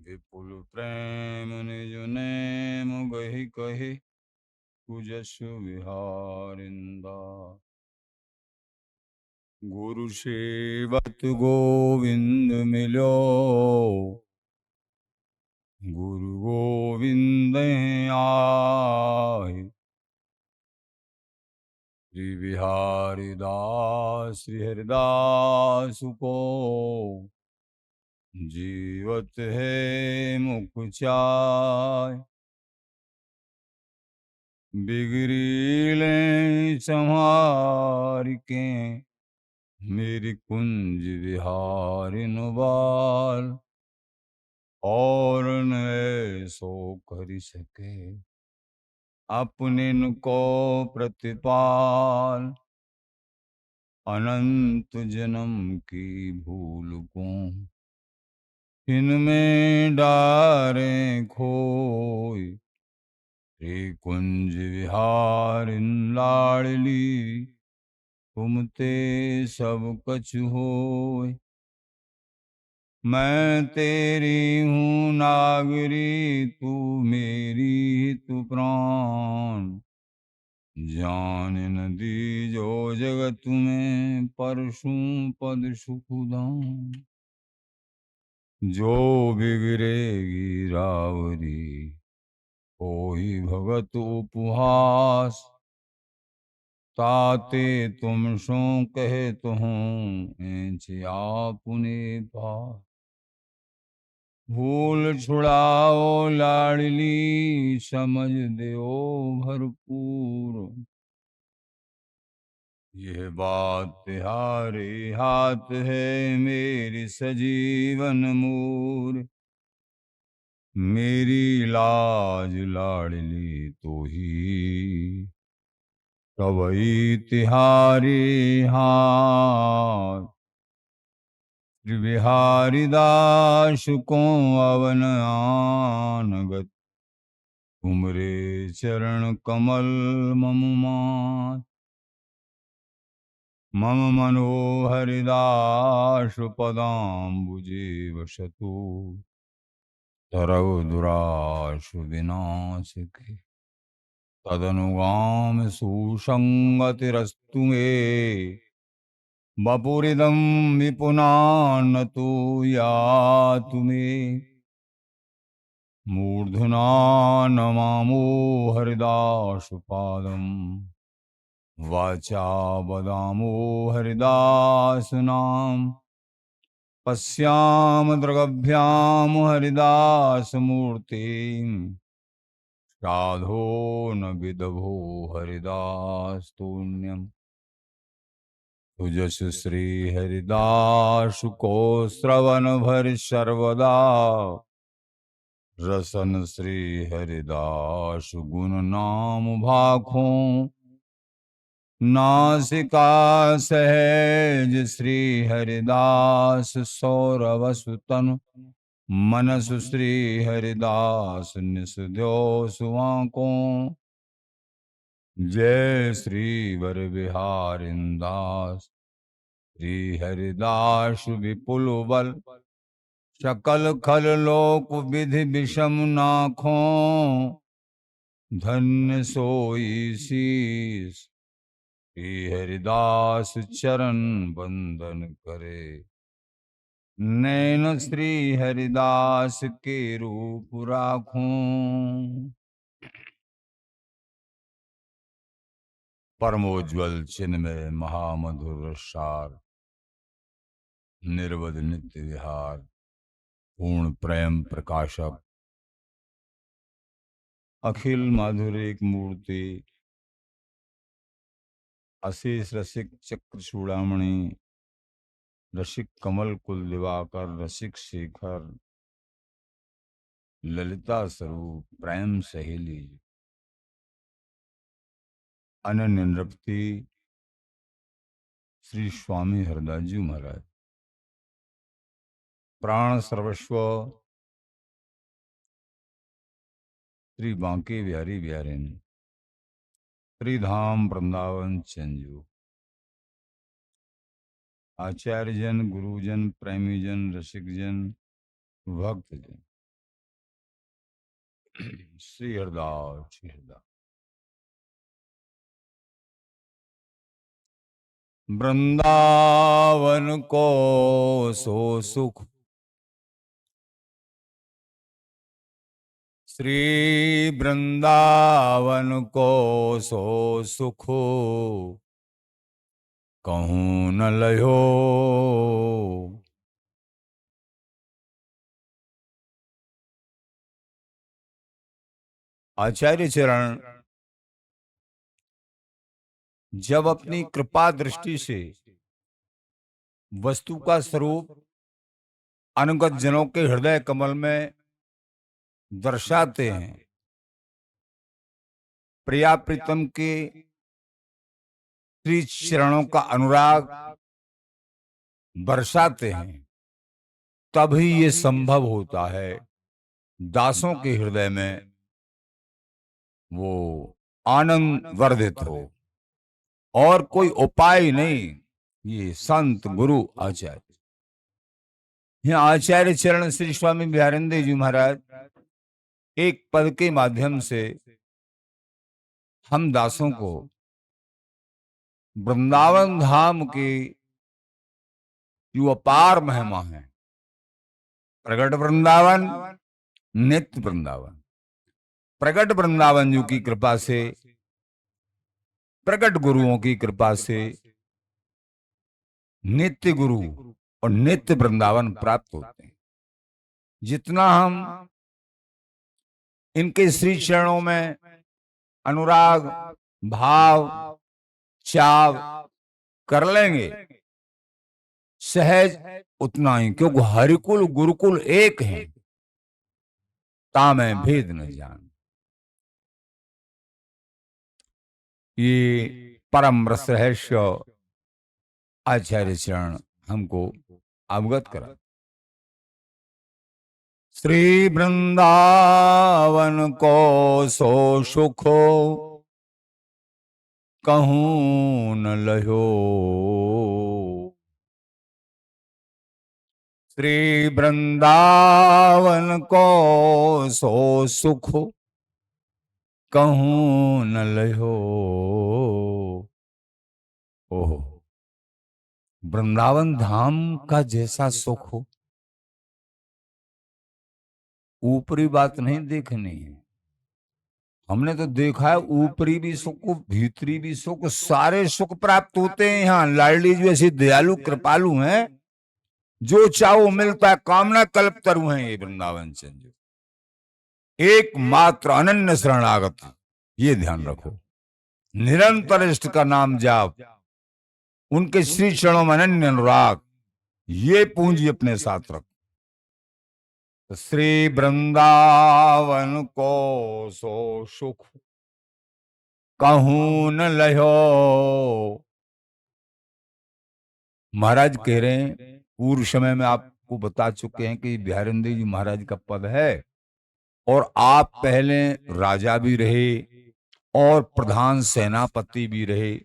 विपुल प्रेम निज नेम गहि कहि कुजसु विहारिंदा। गुरु सेवत गोविंद मिलो, गुरु गोविंद आए। श्री बिहारी दास श्री हरिदास को जीवत है मुख चाय। बिगड़ीले संहार के मेरी कुंज विहारिन बाल। और न सो कर सके अपने को प्रतिपाल। अनंत जन्म की भूल को इनमें डारे खोए। श्री कुंज विहारिन लाडली तुम ते सब कछ होए। मैं तेरी हूँ नागरी तू मेरी तू प्राण। जान न दीजो जगत में परशु पद सुखदान। जो बिगड़ेगी रावरी कोई भगत उपहास। ताते तुम सो कहे तो हूँ आपने पास। भूल छुड़ाओ लाडली समझ दो भरपूर। यह बात तिहारे हाथ है मेरी सजीवन मूर। मेरी लाज लाडली तो ही कवई तिहारी हाथ। बिहारी दास को अवन आनगत तुमरे चरण कमल मम मान। मम मनोहरिदास पदाम्बुजे वसतु तरव दुराशु विनाशिके। तदनुगाम सुसंगतिरस्तु मे वपुरिदं विपुनान्नतु यातु मे। मूर्धना नमामो हरिदास पादम वाचा वदामो हरिदास नाम। पश्याम दृगभ्याम हरिदास मूर्ति साधो न विदभो हरिदास तुण्यम। तुजस श्री हरिदास को श्रवण भर सर्वदा। रसन श्री हरिदास गुण नाम भाखों। नासिका सहज श्री हरिदास सौरवसुतन। मनसु श्री हरिदास निसद्यो सुआंकों। जय श्री वर बिहारिंदास श्री हरिदास विपुल बल। सकल खल लोक विधि विषम नाखों। धन्य सोई शीस श्री हरिदास चरण बंदन करे। नैन श्री हरिदास के रूप राखूं। परमोज्वल चिन्मय महामधुर सार निर्वध नित्य विहार पूर्ण प्रेम प्रकाशक अखिल माधुरिक मूर्ति अशेष रसिक चक्र चूड़ामणि रसिक कमल कुल दिवाकर रसिक शेखर ललिता स्वरूप प्रेम सहेली अनन्य नृपति श्री स्वामी हरदास जी महाराज। प्राण सर्वस्व श्री बांके बिहारी बिहारिन त्रिधाम वृंदावन चंजू। आचार्यजन गुरुजन प्रेमीजन रसिकजन भक्तजन श्री हरदास श्री हरदास। वृंदावन को सो सुख, श्री वृंदावन को सो सुख, कहूं न लयो। आचार्य चरण जब अपनी कृपा दृष्टि से वस्तु का स्वरूप अनुगत जनों के हृदय कमल में दर्शाते हैं, प्रिया प्रीतम के श्री चरणों का अनुराग बरसाते हैं, तभी ये संभव होता है दासों के हृदय में वो आनंद वर्धित हो। और कोई उपाय नहीं, ये संत गुरु आचार्य। यहाँ आचार्य चरण श्री स्वामी बिहारिंदे जी महाराज एक पद के माध्यम से हम दासों को वृंदावन धाम की जो अपार महिमा है, प्रगट वृंदावन, नित्य वृंदावन, प्रगट वृंदावन जी की कृपा से, प्रगट गुरुओं की कृपा से नित्य गुरु और नित्य वृंदावन प्राप्त होते हैं। जितना हम इनके श्री चरणों में अनुराग भाव चाव कर लेंगे सहज, उतना ही, क्योंकि हरिकुल गुरुकुल एक है, तामें भेद न जान। ये परम रस रहस्य आचार्य चरण हमको अवगत करा। श्री वृंदावन को सो सुखो, कहूं न लयो। श्री वृंदावन को सो सुख, कहूं न लयो। ओहो, वृंदावन धाम का जैसा सुख हो, ऊपरी बात नहीं देखनी है। हमने तो देखा है ऊपरी भी सुख, भीतरी भी सुख, सारे सुख प्राप्त होते हैं यहाँ। लाडली जी ऐसी दयालु कृपालु हैं, जो चाहो मिलता है, कामना कल्प तरु हैं ये वृंदावन चंद्र। एकमात्र अनन्य शरणागत, ये ध्यान रखो। निरंतर इष्ट का नाम जाप, उनके श्री चरणों में अनन्य अनुराग, ये पूंजी अपने साथ रखो। श्री वृंदावन को सो सुख, कहूं न लयो। महाराज कह रहे हैं, पूर्व समय में आपको बता चुके हैं कि बिहारिंदे जी महाराज का पद है, और आप पहले राजा भी रहे और प्रधान सेनापति भी रहे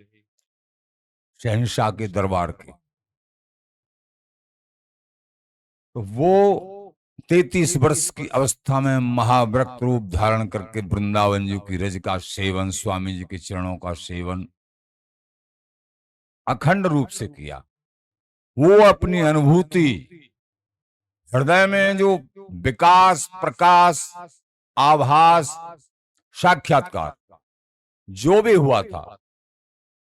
शहंशाह के दरबार के। तो वो 33 वर्ष की अवस्था में महाव्रत रूप धारण करके वृंदावन जी की रज का सेवन, स्वामी जी के चरणों का सेवन अखंड रूप से किया। वो अपनी अनुभूति, हृदय में जो विकास, प्रकाश, आभास, साक्षात्कार जो भी हुआ था,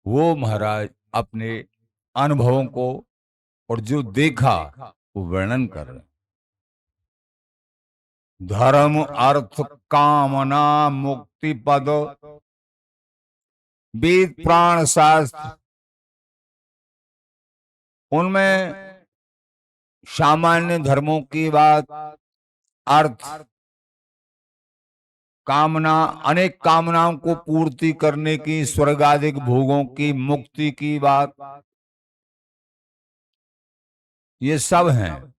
वो महाराज अपने अनुभवों को और जो देखा वो वर्णन कर रहे हैं। धर्म अर्थ कामना मुक्ति पद, वेद प्राण शास्त्र, उनमें सामान्य धर्मों की बात, अर्थ, कामना, अनेक कामनाओं को पूर्ति करने की, स्वर्गादिक भोगों की मुक्ति की बात, ये सब हैं,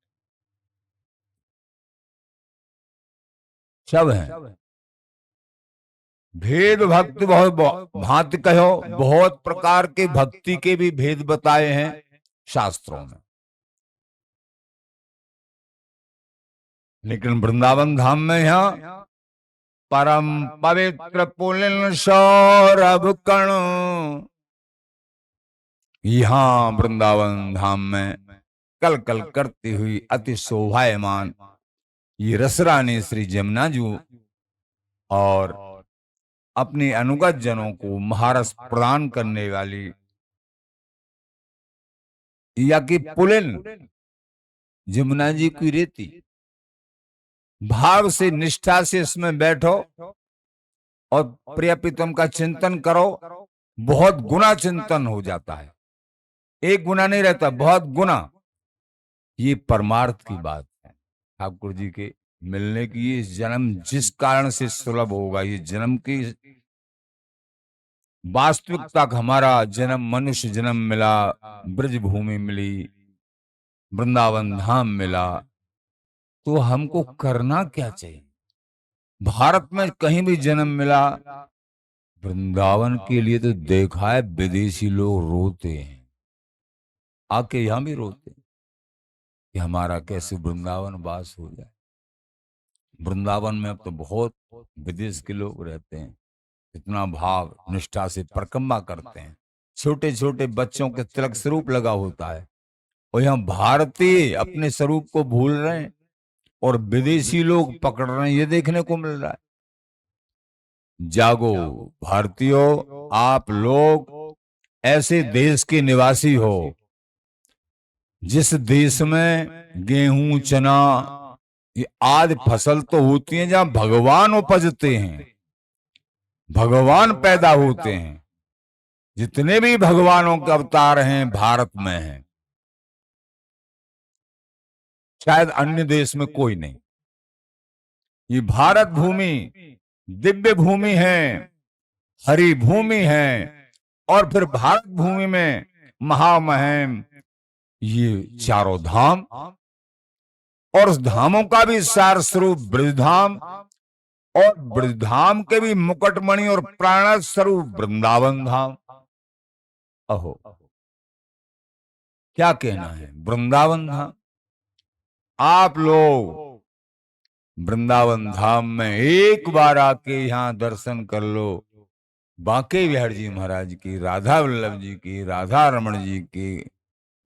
सब हैं। भेद भक्ति बहुत भांति कहो, बहुत प्रकार के भक्ति के भी भेद बताए हैं शास्त्रों में। लेकिन वृंदावन धाम में यहाँ परम पवित्र पुलिन सौरभ कण। यहाँ वृंदावन धाम में कल कल करती हुई अति शोभायमान ये रसरानी श्री जमुना जी और अपने अनुगत जनों को महारस प्रदान करने वाली या कि पुलिन जमुना जी की रेती, भाव से निष्ठा से इसमें बैठो और प्रिय प्रीतम का चिंतन करो, बहुत गुना चिंतन हो जाता है, एक गुना नहीं रहता, बहुत गुना। ये परमार्थ की बात है, ठाकुर जी के मिलने की। ये जन्म जिस कारण से सुलभ होगा, ये जन्म की वास्तविकता का हमारा जन्म मनुष्य जन्म मिला, ब्रज भूमि मिली, वृंदावन धाम मिला, तो हमको करना क्या चाहिए? भारत में कहीं भी जन्म मिला, वृंदावन के लिए तो देखा है विदेशी लोग रोते हैं, आके यहां भी रोते हैं कि हमारा कैसे वृंदावन वास हो जाए। वृंदावन में अब तो बहुत विदेश के लोग रहते हैं, इतना भाव निष्ठा से परिक्रमा करते हैं, छोटे छोटे बच्चों के तिलक स्वरूप लगा होता है, और यहाँ भारतीय अपने स्वरूप को भूल रहे हैं और विदेशी लोग पकड़ रहे हैं, ये देखने को मिल रहा है। जागो भारतीयों, आप लोग ऐसे देश के निवासी हो जिस देश में गेहूं चना ये आदि फसल तो होती है, जहां भगवान उपजते हैं, भगवान पैदा होते हैं। जितने भी भगवानों के अवतार हैं भारत में हैं, शायद अन्य देश में कोई नहीं। ये भारत भूमि दिव्य भूमि है, हरी भूमि है, और फिर भारत भूमि में महामहिम ये चारों धाम, और उस धामों का भी सार स्वरूप ब्रजधाम, और ब्रजधाम के भी मुकुटमणि और प्राण स्वरूप वृंदावन धाम। अहो क्या कहना है, वृंदावन धाम। आप लोग वृंदावन धाम में एक बार आके यहाँ दर्शन कर लो, बांके बिहारी जी महाराज की, राधा वल्लभ जी की, राधा रमण जी की,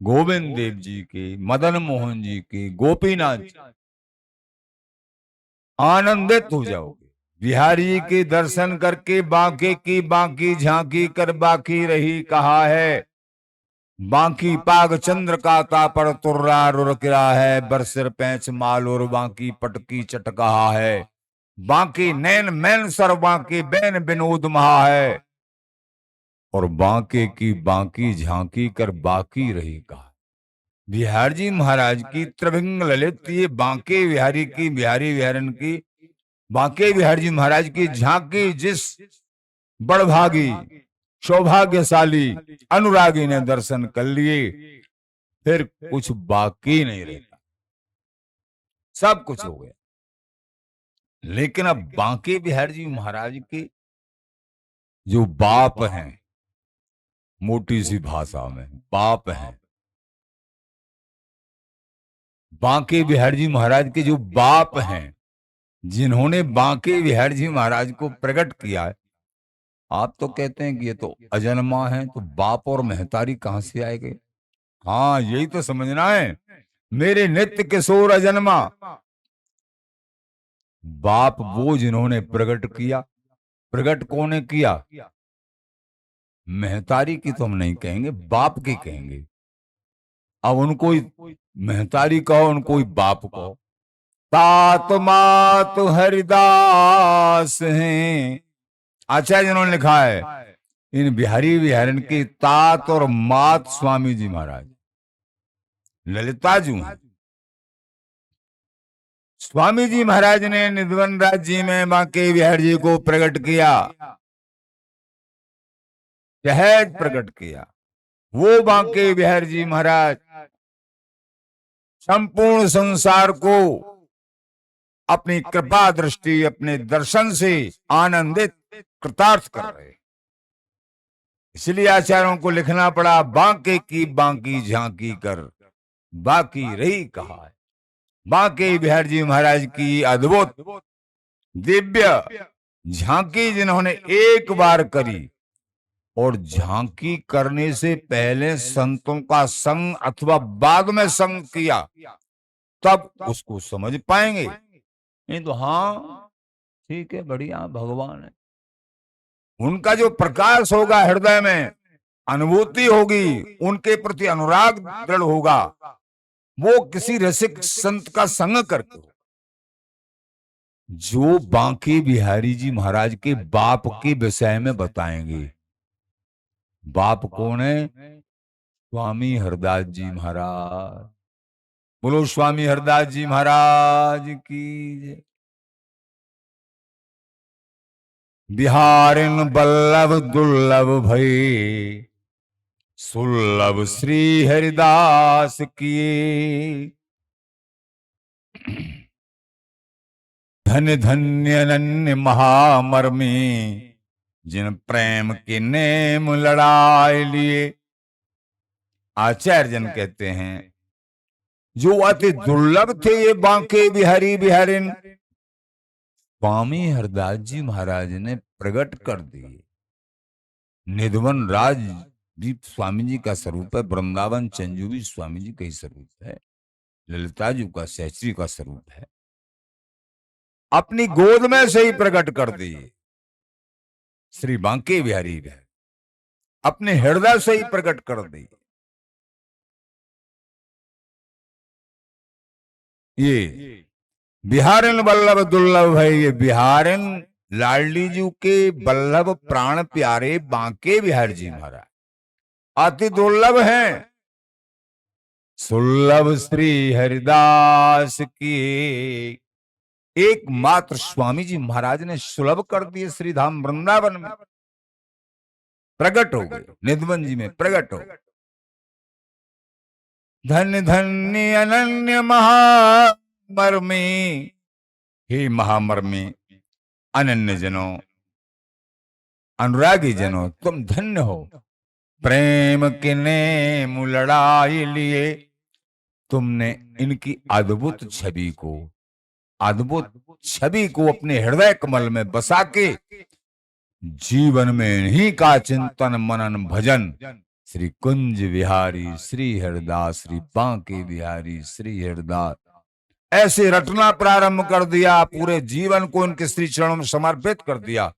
गोविंद देव जी की, मदन मोहन जी की, गोपीनाथ जी, आनंदित हो जाओगे। बिहारी जी के दर्शन करके बांके की बांकी झांकी कर बाकी रही कहा है, बांकी पाग चंद्र का तापर तुर्रा रुरकिरा है, बरसिर पैंच माल और बांकी पटकी चट कहा है, बांकी नैन मैन सर बांकी बैन विनोद महा है, और बांके की बांकी झांकी कर बाकी रही कहा। बिहारी जी महाराज की त्रिभंग ललित, ये बांके बिहारी की, बिहारी बिहारन की, बांके बिहारी जी महाराज की झांकी जिस बड़भागी सौभाग्यशाली अनुरागी ने दर्शन कर लिए, फिर कुछ बाकी नहीं रहता, सब कुछ हो गया। लेकिन अब बांके बिहारी जी महाराज के जो बाप हैं, मोटी सी भाषा में बाप हैं, बांके बिहारी जी महाराज के जो बाप हैं, जिन्होंने बांके बिहारी जी महाराज को प्रकट किया है, आप तो कहते हैं कि ये तो अजन्मा है, तो बाप और महतारी कहां से आए गए? हाँ, यही तो समझना है, मेरे नित्य किशोर अजन्मा बाप वो जिन्होंने प्रकट किया। प्रकट कौन ने किया? महतारी की तो हम नहीं कहेंगे, बाप की कहेंगे। अब उनको महतारी कहो, उनको बाप कहो। तात मात हरिदास हैं, आचार्य जिन्होंने लिखा है, इन बिहारी बिहारन की तात और मात स्वामी जी महाराज ललिता जी हैं। स्वामी जी महाराज ने निधवन राज्य में बांके बिहारी जी को प्रकट किया, सहज प्रकट किया। वो बांके बिहारी जी महाराज संपूर्ण संसार को अपनी कृपा दृष्टि, अपने दर्शन से आनंदित कृतार्थ कर रहे, इसलिए आचार्यों को लिखना पड़ा, बांके की बांकी झांकी कर बाकी रही कहा है। बांके बिहारी जी महाराज की अद्भुत दिव्य झांकी जिन्होंने एक बार करी और झांकी करने से पहले संतों का संग अथवा बाद में संग किया, तब उसको समझ पाएंगे। नहीं तो हाँ ठीक है, बढ़िया, भगवान है। उनका जो प्रकाश होगा हृदय में, अनुभूति होगी, उनके प्रति अनुराग दृढ़ होगा, वो किसी रसिक संत का संग करके होगा। जो बांके बिहारी जी महाराज के बाप के विषय में बताएंगे। बाप कौन है? स्वामी हरदास जी महाराज। बोलो स्वामी हरदास जी महाराज की जय। बिहारिन बल्लभ दुर्लभ भई, सुलभ श्री हरिदास किए। धन्य धन्य अनन्य महामर्मी, जिन प्रेम के नेम लड़ाई लिए। आचार्य जन कहते हैं जो अति दुर्लभ थे ये बांके बिहारी बिहारिन, स्वामी हरदास जी महाराज ने प्रकट कर दिए। निधवन राज भी स्वामी जी का स्वरूप है, वृंदावन चंजू भी स्वामी जी का ही स्वरूप है, ललिता जी का सहस्त्री का स्वरूप है। अपनी गोद में से ही प्रकट कर दिए श्री बांके बिहारी बिहारी, अपने हृदय से ही प्रकट कर दिए। ये बिहारिन बल्लभ दुर्लभ है, ये बिहारिन लाडली जी के बल्लभ प्राण प्यारे बांके बिहारी जी महाराज अति दुर्लभ हैं। सुलभ श्री हरिदास की एकमात्र स्वामी जी महाराज ने सुलभ कर दिए, श्री धाम वृंदावन में प्रकट हो गए, निधवन जी में प्रकट हो। धन्य धन्य अनन्य महामर्मी, हे महामर्मी अनन्य जनों, अनुरागी जनों, तुम धन्य हो। प्रेम के नेम लड़ाई लिए, तुमने इनकी अद्भुत छवि को अपने हृदय कमल में बसा के जीवन में इन्हीं का चिंतन मनन भजन श्री कुंज बिहारी श्री हरदास, श्री बांके बिहारी श्री हरदास ऐसे रटना प्रारंभ कर दिया। पूरे जीवन को इनके श्री चरणों में समर्पित कर दिया।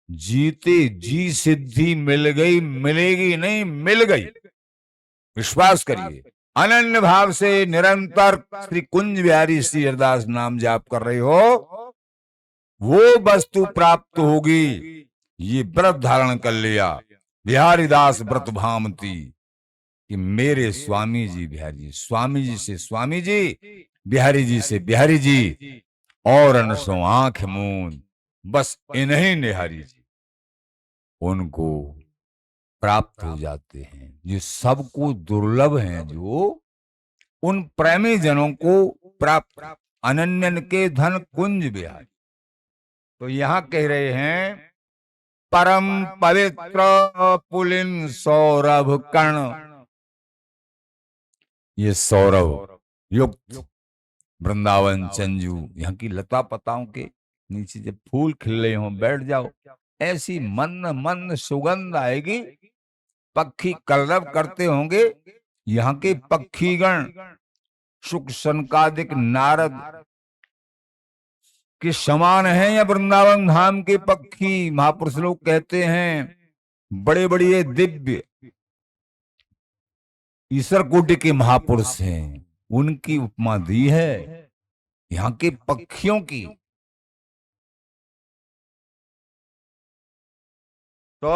जीते जी सिद्धि मिल गई, मिलेगी नहीं, मिल गई, विश्वास करिए। अनन्य भाव से निरंतर श्री कुंज बिहारी श्री हरदास नाम जाप कर रहे हो, वो वस्तु प्राप्त होगी। ये व्रत धारण कर लिया, बिहारी दास व्रत भामती, कि मेरे स्वामी जी बिहारी जी, स्वामी जी से स्वामी जी, बिहारी जी से बिहारी जी, और अनसो आंख मूंद बस इन्हीं निहारी जी उनको प्राप्त हो जाते हैं। जो सबको दुर्लभ हैं, जो उन प्रेमी जनों को प्राप्त, अनन्यन के धन कुंज बिहारी। तो यहां कह रहे हैं परम पवित्र पुलिन सौरभ कर्ण, ये सौरभ युक्त वृंदावन चंजू, यहाँ की लता पताओं के नीचे जब फूल खिल रहे हो, बैठ जाओ, ऐसी मन मन सुगंध आएगी। पक्षी कलरव करते होंगे, यहाँ के पक्षीगण शुक सनकादिक नारद के समान हैं या वृंदावन धाम के पक्षी। महापुरुष लोग कहते हैं बड़े बड़े दिव्य ईश्वर कोटि के महापुरुष हैं, उनकी उपमा दी है यहाँ के पक्षियों की। तो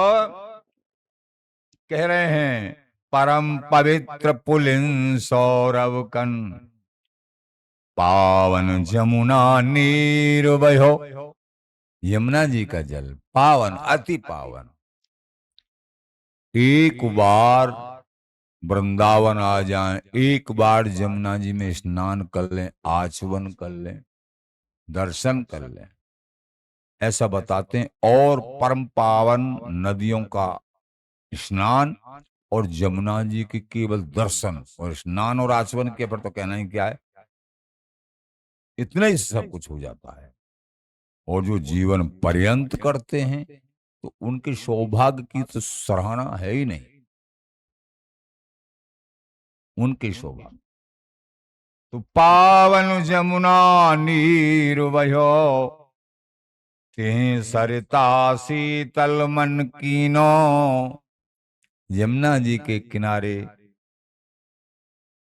कह रहे हैं परम पवित्र पुलिन सौरभ कन, पावन जमुना नीर बहो, यमुना जी का जल पावन, अति पावन। एक बार वृंदावन आ जाएं, एक बार जमुना जी में स्नान कर लें, आचमन कर लें, दर्शन कर लें, ऐसा बताते हैं। और परम पावन नदियों का स्नान और जमुना जी की केवल दर्शन और स्नान और आचमन के पर तो कहना ही क्या है, इतना ही सब कुछ हो जाता है। और जो जीवन पर्यंत करते हैं तो उनके सौभाग्य की तो सराहना है ही नहीं। उनके सौभाग्य तो पावन जमुना नीर वयो, तिहि सरिता शीतल मन कीनो। यमुना जी के किनारे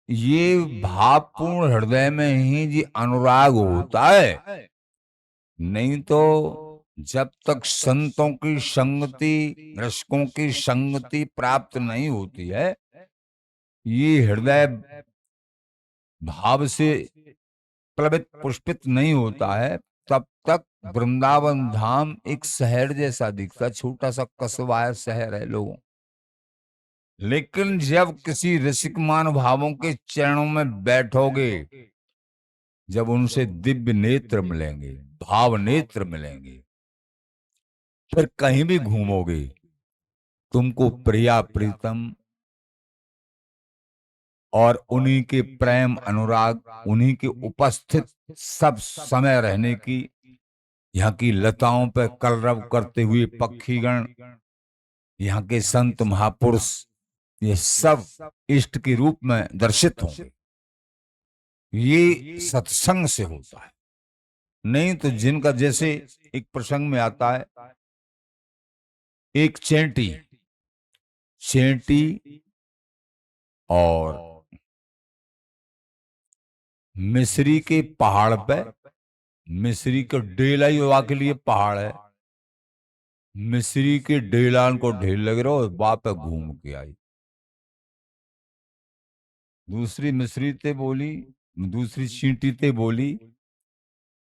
ये भावपूर्ण हृदय में ही जी अनुराग होता है। नहीं तो जब तक संतों की संगति, रसिकों की संगति प्राप्त नहीं होती है, ये हृदय भाव से प्लवित पुष्पित नहीं होता है, तब तक वृंदावन धाम एक शहर जैसा दिखता, छोटा सा कस्बा है, शहर है लोगों। लेकिन जब किसी रसिक महानुभावों के चरणों में बैठोगे, जब उनसे दिव्य नेत्र मिलेंगे, भाव नेत्र मिलेंगे, फिर कहीं भी घूमोगे, तुमको प्रिया प्रीतम और उन्हीं के प्रेम अनुराग, उन्हीं के उपस्थित सब समय रहने की, यहाँ की लताओं पर कलरव करते हुए पक्षीगण, यहाँ के संत महापुरुष, ये सब इष्ट के रूप में दर्शित होंगे। ये सत्संग से होता है। नहीं तो जिनका, जैसे एक प्रसंग में आता है, एक चेंटी और मिस्री के पहाड़ पे, मिस्री के डेला युवा के लिए पहाड़ है, मिस्री के डेलान को ढेर लग रहा हो, बाप घूम के आई। दूसरी मिस्री ते बोली, दूसरी चींटी ते बोली,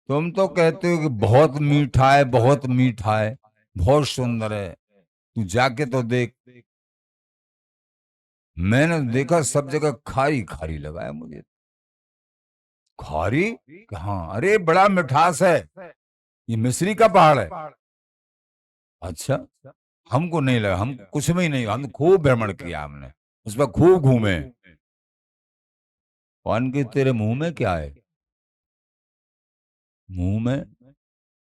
तुम तो कहते हो कि बहुत मीठा है, बहुत मीठा है, बहुत सुंदर है, तू जाके तो देख। मैंने देखा सब जगह खारी खारी लगा है मुझे। खारी? हाँ, अरे बड़ा मिठास है, ये मिस्री का पहाड़ है। अच्छा, हमको नहीं लगा, हम कुछ में ही नहीं, हम खूब भ्रमण किया, हमने उस पर खूब घूमे। कौन के तेरे मुंह में क्या है? मुंह में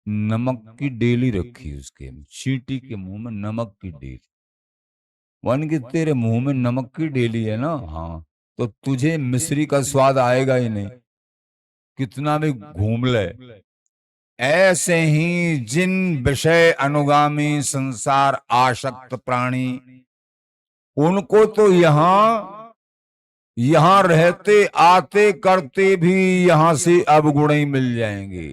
नमक की डेली रखी, उसके चींटी के मुंह में नमक की डेली। वन की तेरे मुंह में नमक की डेली है ना? हाँ, तो तुझे मिस्री का स्वाद आएगा ही नहीं, कितना भी घूम ले। ऐसे ही जिन विषय अनुगामी संसार आसक्त प्राणी, उनको तो यहां रहते आते करते भी यहां से अवगुण ही मिल जाएंगे।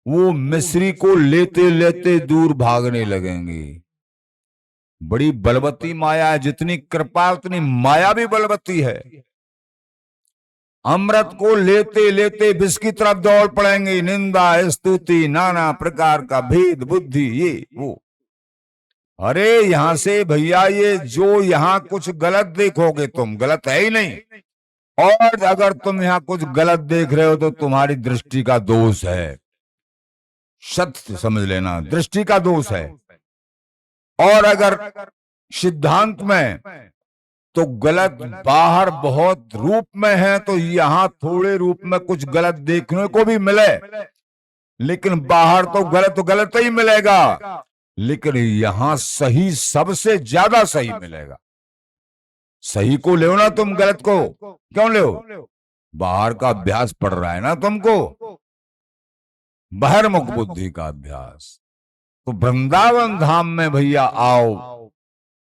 वो मिस्री को लेते लेते दूर भागने लगेंगे। बड़ी बलवती माया है, जितनी कृपा उतनी माया भी बलवती है। अमृत को लेते लेते विष की तरफ दौड़ पड़ेंगे, निंदा स्तुति नाना प्रकार का भेद बुद्धि ये वो। अरे यहां से भैया, ये जो यहाँ कुछ गलत देखोगे तुम, गलत है ही नहीं, और अगर तुम यहाँ कुछ गलत देख रहे हो तो तुम्हारी दृष्टि का दोष है। सत्य समझ लेना, दृष्टि का दोष है। और अगर सिद्धांत में तो गलत बाहर बहुत रूप में है, तो यहां थोड़े रूप में कुछ गलत देखने को भी मिले, लेकिन बाहर तो गलत ही मिलेगा, लेकिन यहां सही सबसे ज्यादा सही मिलेगा। सही को ले ना तुम, गलत को क्यों ले? बाहर का अभ्यास पड़ रहा है ना तुमको, बहिर्मुख बुद्धि का अभ्यास। तो वृंदावन धाम में भैया आओ।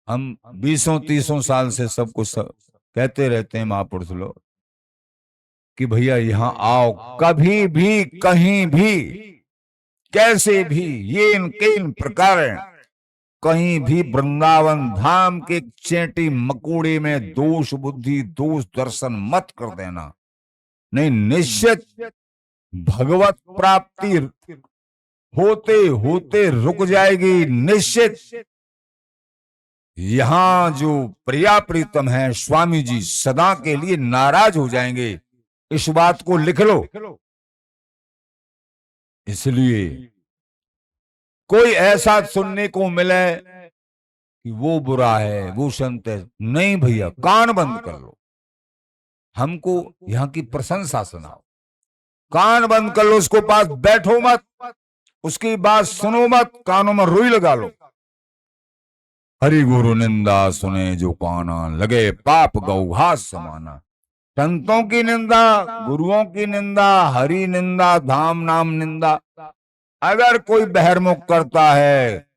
हम 20-30 साल से सबको कहते रहते हैं महापुरुष लोग कि भैया यहाँ आओ, कभी भी कहीं भी कैसे भी ये इन प्रकार कहीं भी वृंदावन धाम के चेटी मकोड़े में दोष बुद्धि दोष दर्शन मत कर देना। नहीं, निश्चित भगवत प्राप्ति होते होते रुक जाएगी। निश्चित यहां जो प्रिया प्रीतम है स्वामी जी सदा के लिए नाराज हो जाएंगे, इस बात को लिख लो। इसलिए कोई ऐसा सुनने को मिले कि वो बुरा है, वो संत है, नहीं भैया, कान बंद कर लो। हमको यहाँ की प्रशंसा सुनाओ, कान बंद कर लो, उसको पास बैठो मत। उसकी बात सुनो मत, कानों में रुई लगा लो। हरि गुरु निंदा सुने जो काना, लगे पाप गौघास समाना। संतों की निंदा, गुरुओं की निंदा, हरि निंदा, धाम नाम निंदा, अगर कोई बहिर्मुख करता है,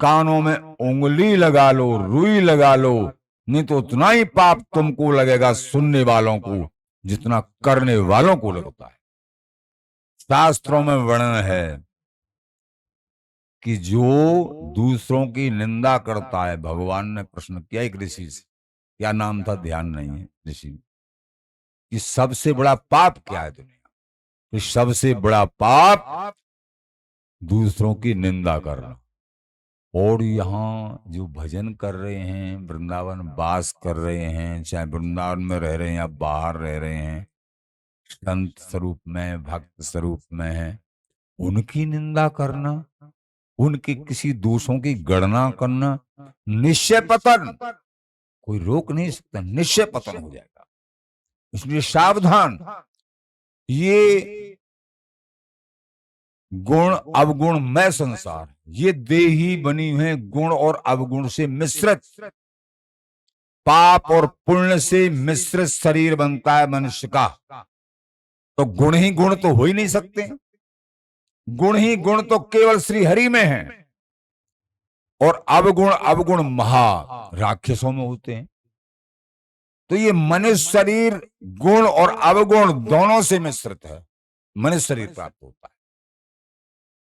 कानों में उंगली लगा लो, रुई लगा लो, नहीं तो उतना ही पाप तुमको लगेगा सुनने वालों को जितना करने वालों को लगता है। शास्त्रों में वर्णन है कि जो दूसरों की निंदा करता है, भगवान ने प्रश्न किया एक ऋषि से, क्या नाम था ध्यान नहीं है ऋषि, कि सबसे बड़ा पाप क्या है दुनिया, कि सबसे बड़ा पाप दूसरों की निंदा करना। और यहाँ जो भजन कर रहे हैं, वृंदावन वास कर रहे हैं, चाहे वृंदावन में रह रहे हैं या बाहर रह रहे हैं, संत स्वरूप में, भक्त स्वरूप में है, उनकी निंदा करना, उनके किसी दोषों की गणना करना, निश्चय पतन, कोई रोक नहीं सकता, निश्चय पतन हो जाएगा। इसलिए सावधान। ये गुण अवगुण में संसार, ये देही बनी है गुण और अवगुण से मिश्रित, पाप और पुण्य से मिश्रित शरीर बनता है मनुष्य का। तो गुण ही गुण तो हो ही नहीं सकते, गुण ही गुण तो केवल श्री हरि में है, और अवगुण अवगुण महा राक्षसों में होते हैं। तो ये मनुष्य शरीर गुण और अवगुण दोनों से मिश्रित है, मनुष्य शरीर प्राप्त होता है।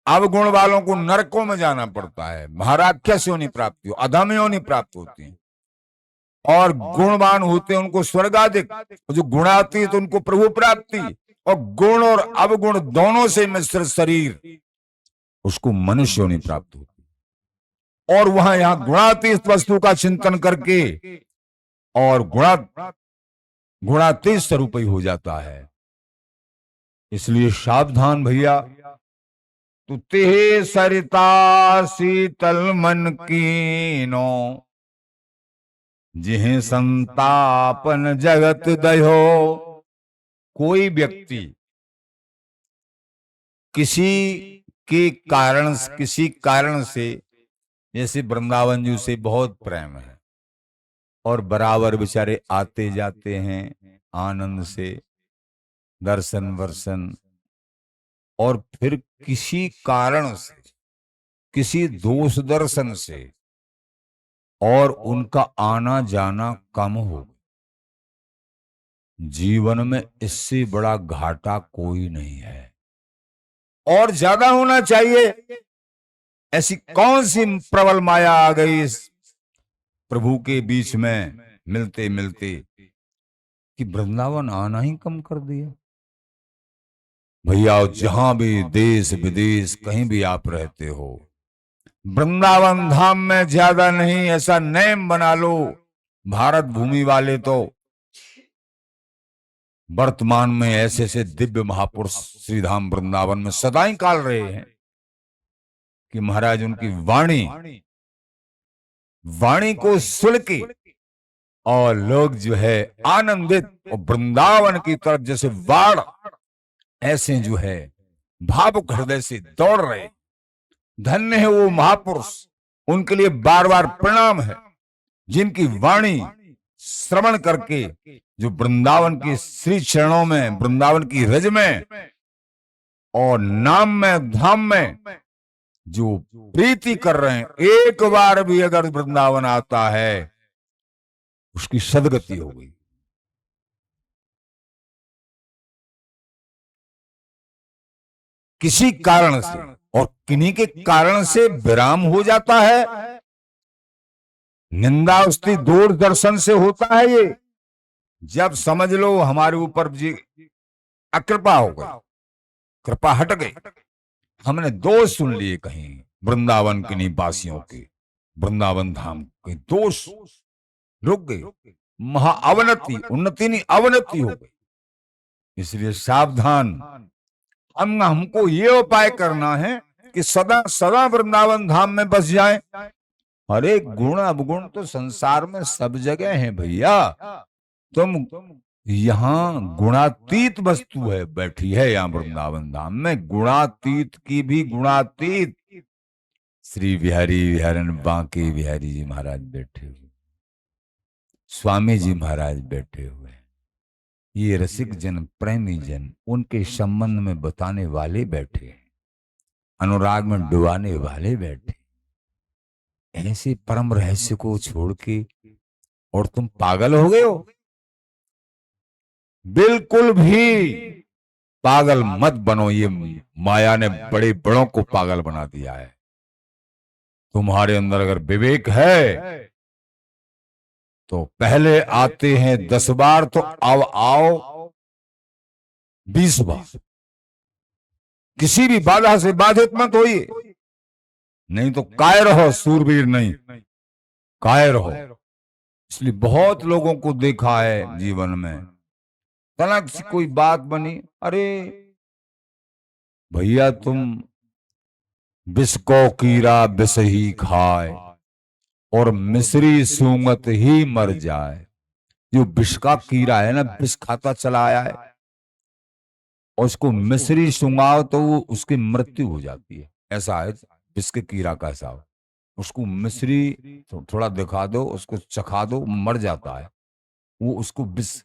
अवगुण वालों को नरकों में जाना पड़ता है, महाराक्षस योनि प्राप्ति, अधम योनि प्राप्त होती है, और गुणवान होते हैं उनको स्वर्गाधिक, जो गुणातीत तो उनको प्रभु प्राप्ति, और गुण और अवगुण दोनों से मिश्रित शरीर उसको मनुष्य योनि प्राप्त होती है। और वहां यहां गुणातीत वस्तु का चिंतन करके और गुणातीत स्वरूप ही हो जाता है। इसलिए सावधान भैया। तू ते सरिता शीतल मन कीनो, जिह संतापन जगत दयो। कोई व्यक्ति किसी कारण से, जैसे वृंदावन जी से बहुत प्रेम है और बराबर बेचारे आते जाते हैं आनंद से, दर्शन वर्शन, और फिर किसी कारण से, किसी दोष दर्शन से, और उनका आना जाना कम हो, जीवन में इससे बड़ा घाटा कोई नहीं है, और ज्यादा होना चाहिए। ऐसी कौन सी प्रबल माया आ गई इस प्रभु के बीच में मिलते मिलते कि वृंदावन आना ही कम कर दिया। भैया जहां भी देश विदेश कहीं भी आप रहते हो, वृंदावन धाम में ज्यादा नहीं, ऐसा नेम बना लो। भारत भूमि वाले तो वर्तमान में ऐसे ऐसे दिव्य महापुरुष श्रीधाम वृंदावन में सदाई काल रहे हैं कि महाराज उनकी वाणी को सुन के और लोग जो है आनंदित, और वृंदावन की तरफ जैसे बाढ़ ऐसे जो है भावुक हृदय से दौड़ रहे। धन्य है वो महापुरुष, उनके लिए बार बार प्रणाम है, जिनकी वाणी श्रवण करके जो वृंदावन के श्री चरणों में, वृंदावन की रज में और नाम में, धाम में जो प्रीति कर रहे हैं, एक बार भी अगर वृंदावन आता है उसकी सदगति हो गई। किसी कारण से, और किन्हीं के कारण से विराम हो जाता है। निंदा उसकी दूरदर्शन से होता है। ये जब समझ लो हमारे ऊपर जी अकृपा हो गई, कृपा हट गई, हमने दोष सुन लिए कहीं वृंदावन के निवासियों के, वृंदावन धाम के दोष रुक गए, महा अवनति, उन्नति नहीं अवनति हो गई। इसलिए सावधान। हमको ये उपाय करना है कि सदा सदा वृंदावन धाम में बस जाएं। हरे गुण अवगुण तो संसार में सब जगह है भैया। तुम यहाँ गुणातीत वस्तु है, बैठी है यहाँ वृंदावन धाम में, गुणातीत की भी गुणातीत श्री बिहारी बिहारन बांके बिहारी जी महाराज बैठे हुए, स्वामी जी महाराज बैठे हुए, ये रसिक जन प्रेमी जन उनके संबंध में बताने वाले बैठे हैं, अनुराग में डुबाने वाले बैठे। ऐसे परम रहस्य को छोड़ के और तुम पागल हो गए हो? बिल्कुल भी पागल मत बनो, ये माया ने बड़े बड़ों को पागल बना दिया है। तुम्हारे अंदर अगर विवेक है तो पहले आते हैं 10 बार, तो अब आओ 20 बार। किसी भी बाधा से बाधित मत होइए, नहीं तो काय रहो, सूरवीर नहीं काय रहो। इसलिए बहुत लोगों को देखा है जीवन में, तनक से कोई बात बनी, अरे भैया तुम विष को कीड़ा विष ही खाए और मिश्री सूंगत ही मर जाए। जो विष का कीड़ा है ना, विष खाता चला आया है और उसको मिश्री सूंघाओ तो वो उसकी मृत्यु हो जाती है। ऐसा है विष के कीड़ा का हिसाब। उसको मिश्री थोड़ा दिखा दो, उसको चखा दो, मर जाता है वो, उसको विष।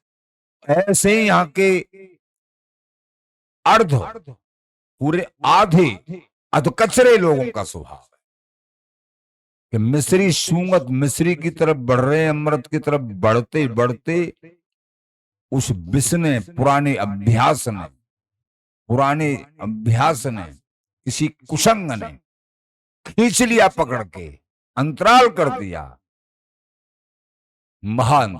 ऐसे ही यहाँ के अर्ध पूरे आधे अधकचरे लोगों का स्वभाव है कि मिश्री सूंगत मिश्री की तरफ बढ़ रहे हैं, अमृत की तरफ बढ़ते बढ़ते उस विष ने, पुराने अभ्यास ने किसी कुसंग ने खींच लिया, पकड़ के अंतराल कर दिया। महान।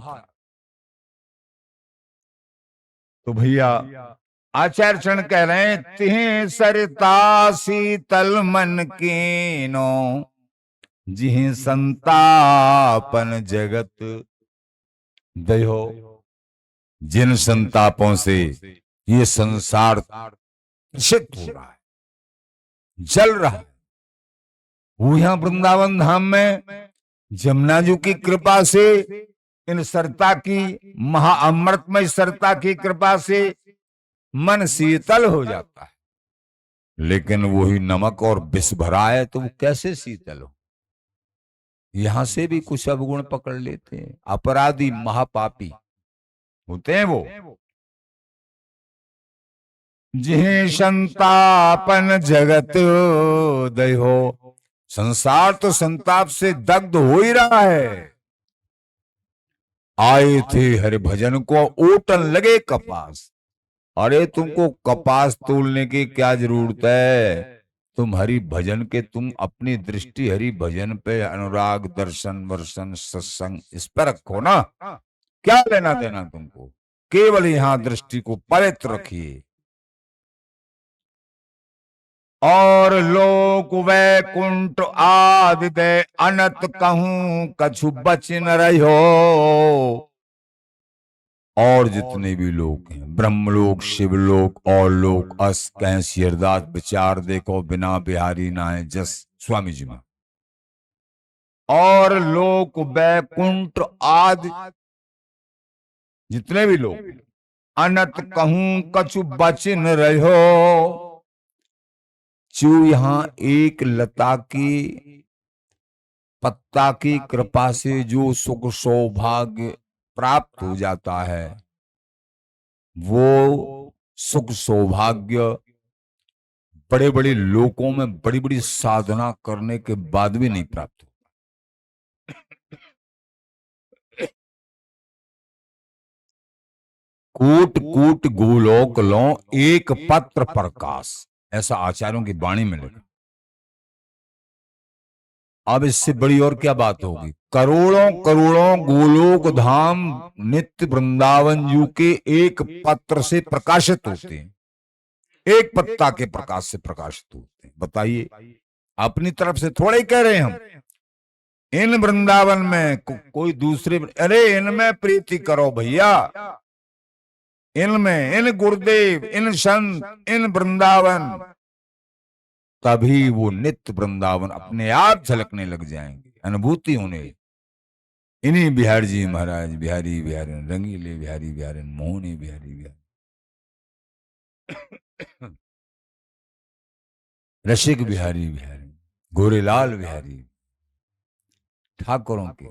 तो भैया आचार्य चरण कह रहे हैं, तिह सरता शीतल मन कीनो जिह संतापन जगत दयो। जिन संतापों से ये संसार दूषित हो रहा है, जल रहा है, वो यहां वृंदावन धाम में जमुना जी की कृपा से, इन सरता की महाअमृतमय सरता की कृपा से मन शीतल हो जाता है। लेकिन वही नमक और विष भरा है तो वो कैसे शीतल हो? यहां से भी कुछ अवगुण पकड़ लेते हैं, अपराधी महापापी होते हैं वो। जिह संतापन जगत दयो, संसार तो संताप से दग्ध हो ही रहा है। आए थे हरि भजन को ओटन लगे कपास। अरे तुमको कपास तोड़ने की क्या जरूरत है? तुम हरि भजन के, तुम अपनी दृष्टि हरि भजन पे, अनुराग दर्शन वर्शन सत्संग इस पर रखो ना। क्या लेना देना तुमको? केवल यहाँ दृष्टि को पवित्र रखिए। और लोक वैकुंठ आदि दे अनत कहूं कछु बच न रहो। और जितने भी लोग हैं, ब्रह्मलोक, शिवलोक और लोक, अस कैसी अरदास विचार देखो, बिना बिहारी नाए जस। स्वामी जी में और लोक वैकुंठ आदि जितने भी लोग, अनत कहूं कछु बच न रहो। जो यहां एक लता की पत्ता की कृपा से जो सुख सौभाग्य प्राप्त हो जाता है, वो सुख सौभाग्य बड़े बड़े लोकों में बड़ी बड़ी साधना करने के बाद भी नहीं प्राप्त होता। कूट कूट गोलोक लो एक पत्र प्रकाश, ऐसा आचार्यों की वाणी में लिखा। अब इससे बड़ी और क्या बात होगी? करोड़ों करोड़ों गोलोक धाम नित्य वृंदावन जी के एक पत्र से प्रकाशित होते हैं, एक पत्ता के प्रकाश से प्रकाशित होते हैं। बताइए, अपनी तरफ से थोड़े ही कह रहे हैं हम। इन वृंदावन में कोई दूसरे, अरे इनमें प्रीति करो भैया, इनमें, इन गुरुदेव, इन संत, इन वृंदावन, तभी वो नित्य वृंदावन अपने आप झलकने लग जाएंगे, अनुभूति होने। इन्हीं बिहारी जी महाराज, बिहारी बिहारी रंगीले, बिहारी बिहारी मोहनी, बिहारी बिहारी रसिक, बिहारी बिहारी गोरेलाल बिहारी ठाकुरों के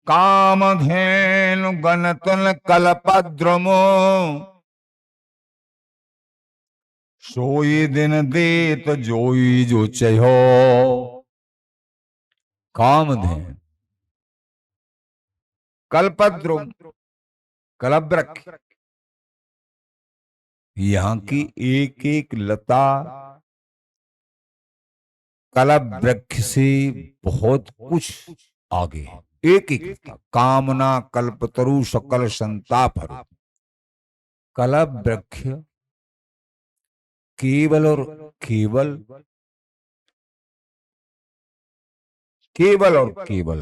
कामधेनु गणतन कल्पद्रुमो सोई दिन देत जोई जो चहो। कामधेनु कल्पद्रुम, कलवृक्ष, यहाँ की एक एक लता कलवृक्ष से बहुत कुछ आगे है। एक एक लता, कामना कल्पतरु सकल संताप हरो। कलवृक्ष केवल और केवल, केवल और केवल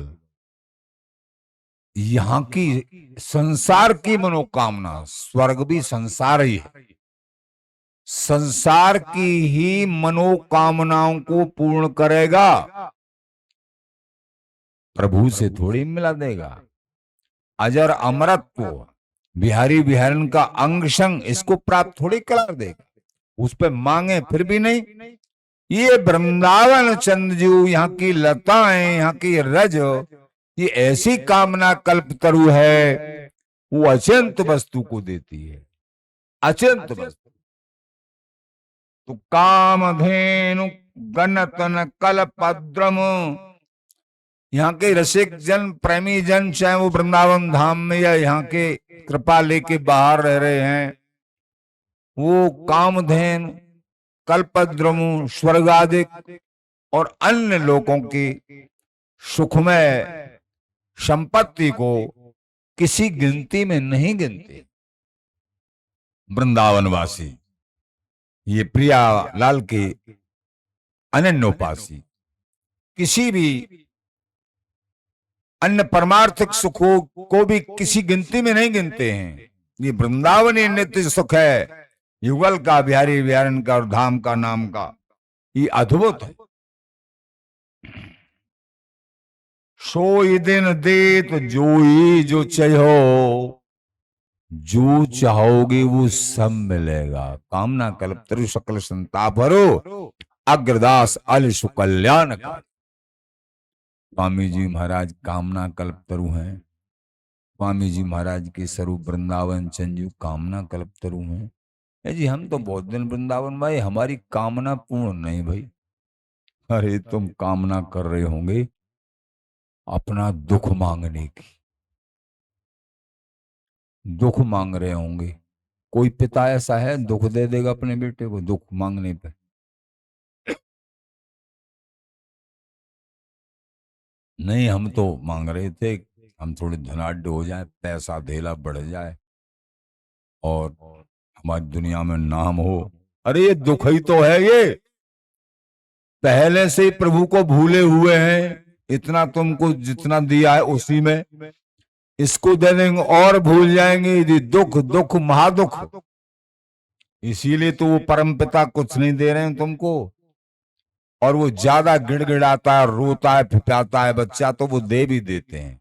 यहाँ की संसार की मनोकामना, स्वर्ग भी संसार ही है, संसार की ही मनोकामनाओं को पूर्ण करेगा, प्रभु से थोड़ी मिला देगा। अजर अमरत्व बिहारी बिहारन का अंग संग इसको प्राप्त थोड़ी करा देगा, उस पे मांगे फिर भी नहीं। ये वृंदावन चंद्रजू, यहाँ की लताएं, यहाँ की रज, ये ऐसी कामना कल्पतरु है, वो अचिंत वस्तु को देती है, अचिंत वस्तु। तो कामधेनु गणतन कल्पद्रुम, यहाँ के रसिक जन, प्रेमी जन, चाहे वो वृंदावन धाम में या यहाँ के कृपा लेके बाहर रह रहे हैं, वो कामधेनु कल्पद्रुम स्वर्गादिक और अन्य लोगों की सुखमय संपत्ति को किसी गिनती में नहीं गिनते। वृंदावनवासी, ये प्रिया लाल के अनन्योपासी किसी भी अन्य परमार्थिक सुखों को भी किसी गिनती में नहीं गिनते हैं। ये वृंदावनी नित्य सुख है, युगल का, बिहारी बिहारन का और धाम का नाम का, ये अद्भुत है। सोई दिन देत जोई जो चहो, जो चाहोगे वो सब मिलेगा। कामना कल्पतरु सकल संताप हरो, अग्रदास अल सुकल्याण का। स्वामी जी महाराज कामना कल्पतरु हैं। स्वामी जी महाराज के स्वरूप वृंदावन चंजू कामना कल्पतरु हैं। जी हम तो बहुत दिन वृंदावन भाई, हमारी कामना पूर्ण नहीं भाई। अरे तुम कामना कर रहे होंगे अपना दुख मांगने की, दुख मांग रहे होंगे। कोई पिता ऐसा है दुख दे देगा अपने बेटे को दुख मांगने पे? नहीं, हम तो मांग रहे थे हम थोड़े धनाढ्य हो जाए, पैसा धेला बढ़ जाए और हमारी दुनिया में नाम हो। अरे ये दुख ही तो है, ये पहले से ही प्रभु को भूले हुए हैं। इतना तुमको जितना दिया है उसी में इसको दे देंगे और भूल जाएंगे। यदि दुख दुख महादुख, इसीलिए तो वो परमपिता कुछ नहीं दे रहे हैं तुमको। और वो ज्यादा गिड़गिड़ाता है, रोता है, फिफाता है बच्चा तो वो दे भी देते हैं।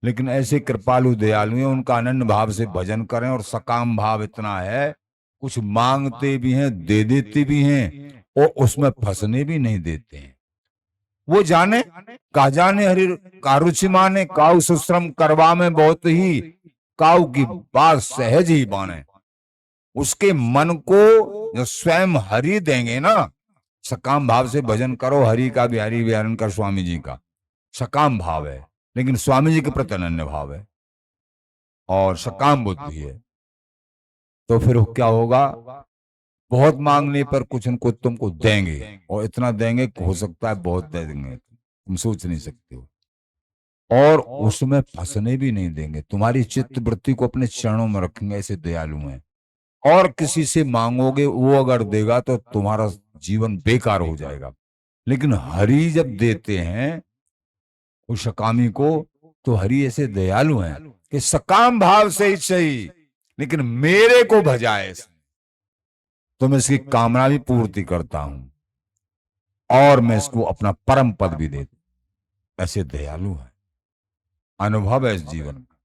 लेकिन ऐसे कृपालु दयालु हैं, उनका अनन्य भाव से भजन करें। और सकाम भाव इतना है, कुछ मांगते भी हैं, दे देते भी हैं और उसमें फंसने भी नहीं देते हैं। वो जाने का जाने हरि कारुचि माने, काउ सुश्रम करवा में बहुत ही, काउ की बात सहज ही बाने। उसके मन को जो स्वयं हरि देंगे ना, सकाम भाव से भजन करो हरि का, बिहारी बिहारन का, स्वामी जी का सकाम भाव है, लेकिन स्वामी जी के प्रति अनन्य भाव है और सकाम बुद्धि है। तो फिर क्या होगा? बहुत मांगने पर कुछ उनको तुमको देंगे और इतना देंगे हो सकता है बहुत दे देंगे, तुम सोच नहीं सकते हो। और उसमें फंसने भी नहीं देंगे, तुम्हारी चित्त वृत्ति को अपने चरणों में रखेंगे, ऐसे दयालु हैं। और किसी से मांगोगे वो अगर देगा तो तुम्हारा जीवन बेकार हो जाएगा। लेकिन हरि जब देते हैं उस सकामी को, तो हरि ऐसे दयालु हैं कि सकाम भाव से ही सही, लेकिन मेरे को भजाए तो मैं इसकी कामना भी पूर्ति करता हूं। और मैं इसको अपना परम पद भी दे दूं। ऐसे दयालु है, अनुभव है इस जीवन का।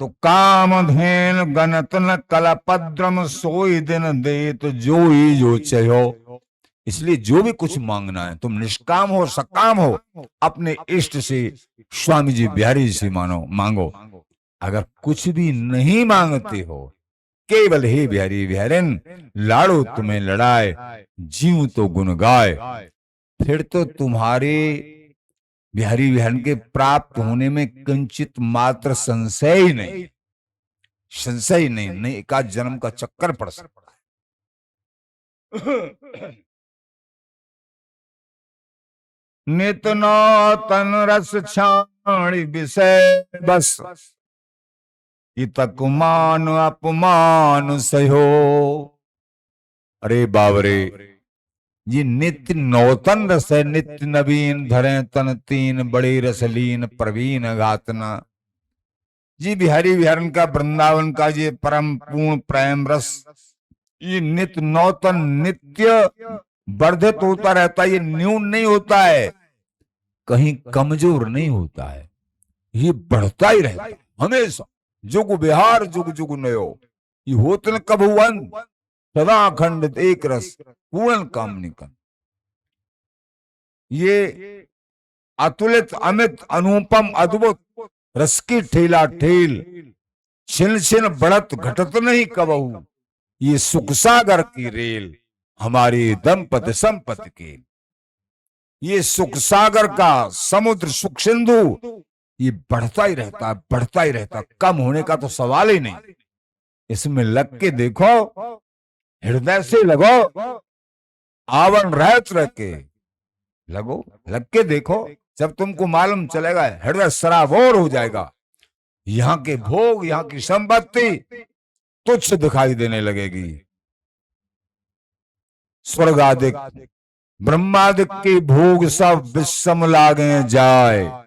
तो कामधेन गणत न कलपद्रम सोई दिन दे, तो जो ही जो चाहो। इसलिए जो भी कुछ मांगना है, तुम निष्काम हो सकाम हो, अपने इष्ट से, स्वामी जी बिहारी जी से मांगो। अगर कुछ भी नहीं मांगते हो, केवल हे बिहारी बिहारिन लाड़ो तुम्हें लड़ाए, जीव तो गुण गाए, फिर तो तुम्हारे बिहारी बिहारन के प्राप्त होने में किंचित मात्र संशय ही नहीं, संशय ही नहीं, नहीं एकाध जन्म का चक्कर पड़ सकता है। नित नौतन रस छाणी विषय बस, इतक मान अपमान सहो। अरे बाबरे, ये नित्य नौतन रस है, नित्य नवीन धरे तन तीन, बड़े रसलीन प्रवीण घातना। जी बिहारी बिहारन का, वृंदावन का ये परम पूर्ण प्रेम रस, ये नित्य नौतन, नित्य वर्धित होता रहता है, ये न्यून नहीं होता है, कहीं कमजोर नहीं होता है, ये बढ़ता ही रहता है हमेशा। जुग बिहार जुग जुग नयो, ये होत न कभु अंत, सदा अखंडित एक रस पूर्ण कामनिकन। ये अतुलित अमित अनुपम अद्भुत रस की ठेला ठेल, छिन छिन बढ़त घटत नहीं कबहू, ये सुख सागर की रेल, हमारी दंपति संपत्ति की। ये सुख सागर का समुद्र सुख सिंधु, ये बढ़ता ही रहता है, बढ़ता ही रहता, कम होने का तो सवाल ही नहीं। इसमें लग के देखो, हृदय से लगो, आवरण रहत रह के लगो, लग के देखो, जब तुमको मालूम चलेगा, हृदय सराबोर हो जाएगा। यहाँ के भोग, यहाँ की संपत्ति तुच्छ दिखाई देने लगेगी। स्वर्गादिक ब्रह्मादिक के भोग सब विषम लागे जाए,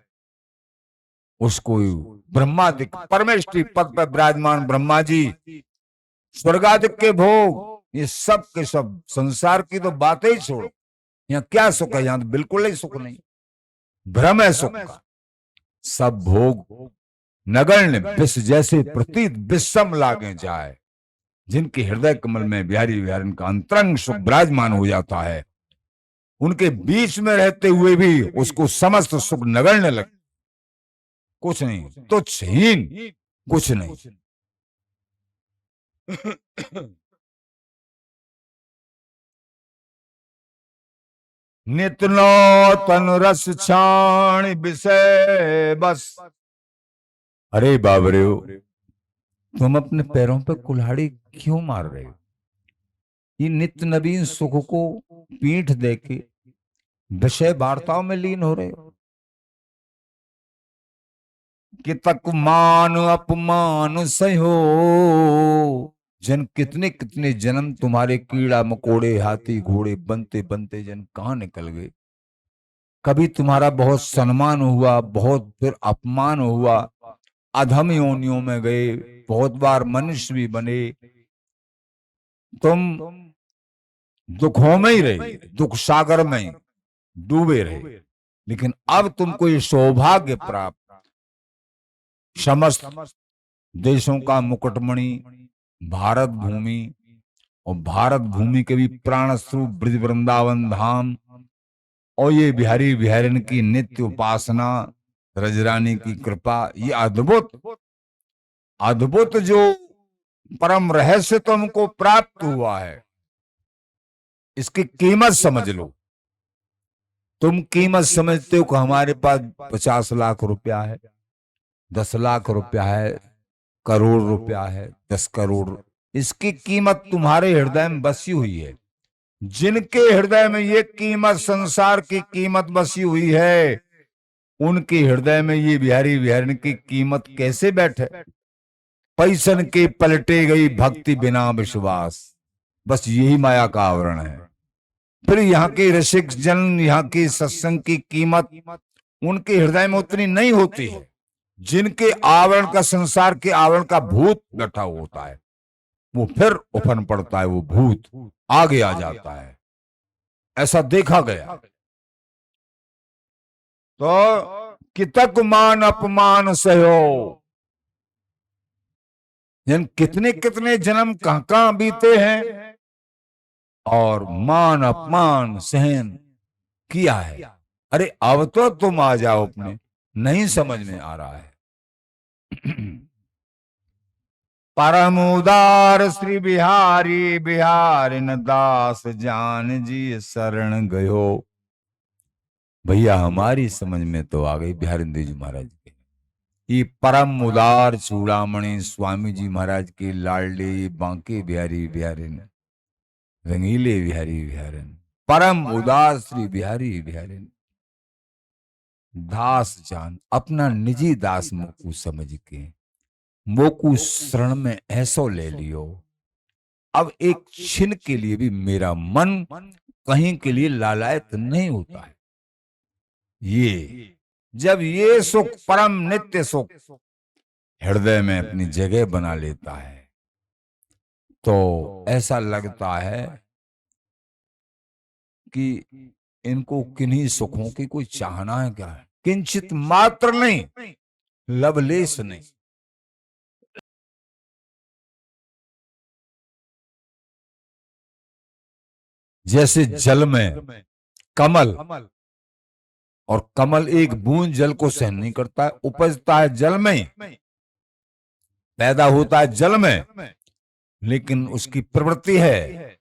उसको ब्रह्मादिक परमेष्टि पद पर विराजमान ब्रह्मा जी, स्वर्गादिक के भोग, ये सब के सब, संसार की तो बातें ही छोड़ो, यहाँ क्या सुख है, यहाँ तो बिल्कुल ही सुख नहीं, भ्रम है सुख का। सब भोग नगण्य विष जैसे प्रतीत विषम लागे जाए, जिनके हृदय कमल में बिहारी बिहारन का अंतरंग सुख विराजमान हो जाता है, उनके बीच में रहते हुए भी उसको समस्त सुख नगण्य लगे, कुछ नहीं, तुच्छहीन कुछ नहीं। नित नौतन रस छाण विषय बस। अरे बाबरे, तुम अपने पैरों पे कुल्हाड़ी क्यों मार रहे हो? ये नित्य नवीन सुख को पीठ देके विषय वार्ताओं में लीन हो रहे हो। कि तक मान अपमान सहो, जन कितने कितने जन्म तुम्हारे कीड़ा मकोड़े हाथी घोड़े बनते बनते जन कहां निकल गए। कभी तुम्हारा बहुत सम्मान हुआ, बहुत फिर अपमान हुआ, अधम योनियों में गए, बहुत बार मनुष्य भी बने, तुम दुखों में ही रहे, दुख सागर में डूबे रहे। लेकिन अब तुमको ये सौभाग्य प्राप्त, समस्त देशों का मुकुटमणि भारत भूमि, और भारत भूमि के भी प्राण स्वरूप ब्रज वृंदावन धाम, और ये बिहारी बिहारिन की नित्य उपासना, रजरानी की कृपा, ये अद्भुत अद्भुत जो परम रहस्य तुमको प्राप्त हुआ है, इसकी कीमत समझ लो। तुम कीमत समझते हो कि हमारे पास 50 लाख रुपया है, 10 लाख रुपया है, करोड़ रुपया है, 10 करोड़, इसकी कीमत तुम्हारे हृदय में बसी हुई है। जिनके हृदय में ये कीमत, संसार की कीमत बसी हुई है, उनके हृदय में ये बिहारी बिहारिन की कीमत कैसे बैठे? पैसन के पलटे गई भक्ति बिना विश्वास, बस यही माया का आवरण है। फिर यहाँ के रसिक जन, यहाँ की सत्संग की कीमत उनके हृदय में उतनी नहीं होती है। जिनके आवरण का, संसार के आवरण का भूत बैठा होता है, वो फिर उफन पड़ता है, वो भूत आगे आ जाता है। ऐसा देखा गया। तो कितक मान अपमान सहो, कितने कितने जन्म कहां कहां बीते हैं और मान अपमान सहन किया है। अरे अब तो तुम आ जाओ, अपने नहीं समझ में आ रहा है। परम उदार श्री बिहारी, बिहारी न दास जान जी शरण गयो। भैया हमारी समझ में तो आ गई बिहारिंद्र जी महाराज के। ये परम उदार चूड़ामणि स्वामी जी महाराज के लाडले बांके बिहारी बिहारिन, रंगीले बिहारी बिहारिन, परम उदार श्री बिहारी बिहारिन दास जान, अपना निजी दास मोकू समझ के मोकू शरण में ऐसो ले लियो। अब एक क्षण के लिए भी मेरा मन कहीं के लिए लालायत नहीं होता है। ये जब ये सुख, परम नित्य सुख हृदय में अपनी जगह बना लेता है तो ऐसा लगता है कि इनको किन्हीं सुखों की कोई चाहना है क्या है? किंचित मात्र नहीं, लवलेश नहीं। जैसे जल में कमल, और कमल एक बूंद जल को सहन नहीं करता है, उपजता है जल में, पैदा होता है जल में, लेकिन उसकी प्रवृत्ति है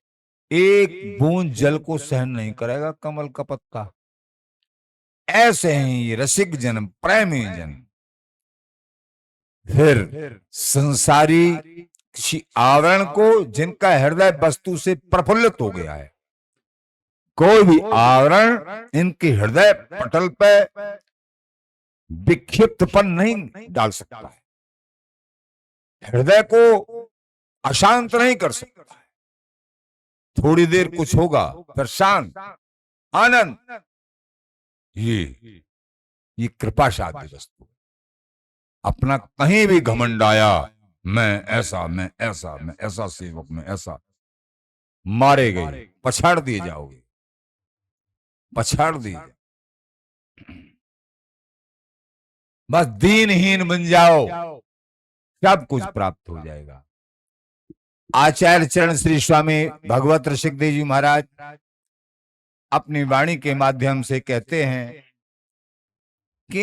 एक बूंद जल को सहन नहीं करेगा कमल का पत्ता। ऐसे हैं ये रसिक जन, प्रेमी जन। फिर संसारी किसी आवरण को, जिनका हृदय वस्तु से प्रफुल्लित हो गया है, कोई भी आवरण इनके हृदय पटल पे विक्षिप्तपन नहीं डाल सकता है, हृदय को अशांत नहीं कर सकता है। थोड़ी देर कुछ होगा, फिर शांत, आनंद। ये कृपा साध्य वस्तु। अपना कहीं भी घमंड आया, मैं ऐसा, मैं ऐसा, मैं ऐसा सेवक, मैं ऐसा, मारे गए, पछाड़ दिए जाओगे, पछाड़ दिए। बस दीनहीन बन जाओ, सब कुछ प्राप्त हो जाएगा। आचार्य चरण श्री स्वामी भगवत ऋषिकदेव जी महाराज अपनी वाणी के माध्यम से कहते हैं कि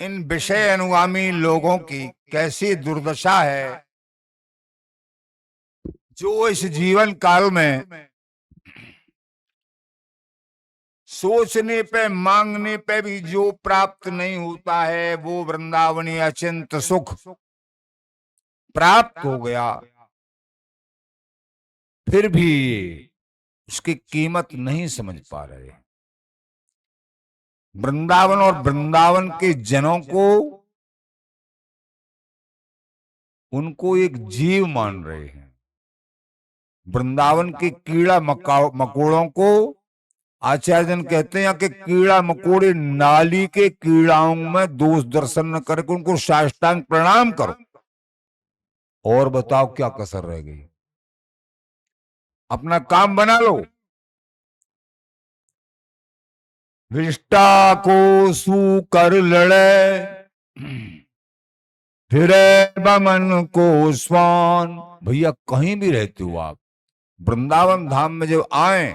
इन विषय अनुगामी लोगों की कैसी दुर्दशा है, जो इस जीवन काल में सोचने पे, मांगने पे भी जो प्राप्त नहीं होता है, वो वृंदावनी अचिंत सुख प्राप्त हो गया, फिर भी उसकी कीमत नहीं समझ पा रहे। वृंदावन और वृंदावन के जनों को, उनको एक जीव मान रहे हैं। वृंदावन के कीड़ा मकोड़ों को आचार्य जन कहते हैं कि कीड़ा मकोड़े नाली के कीड़ाओं में दोष दर्शन न करके उनको साष्टांग प्रणाम करो, और बताओ क्या कसर रह गई। अपना काम बना लो। विष्टा को सू कर लड़े, फिरे बमन को स्वान। भैया कहीं भी रहते हो आप, वृंदावन धाम में जब आए,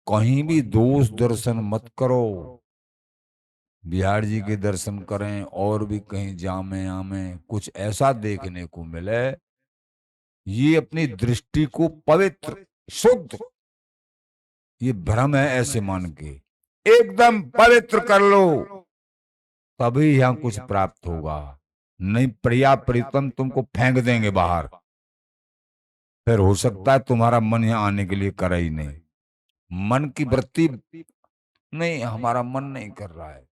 कहीं भी दोष दर्शन मत करो। बिहार जी के दर्शन करें और भी कहीं जामे आमे कुछ ऐसा देखने को मिले, ये अपनी दृष्टि को पवित्र, शुद्ध, ये भ्रम है ऐसे मान के एकदम पवित्र कर लो, तभी यहां कुछ प्राप्त होगा। नहीं प्रिया प्रीतम तुमको फेंक देंगे बाहर, फिर हो सकता है तुम्हारा मन यहां आने के लिए करे ही नहीं। मन की वृत्ति नहीं, हमारा मन नहीं कर रहा है,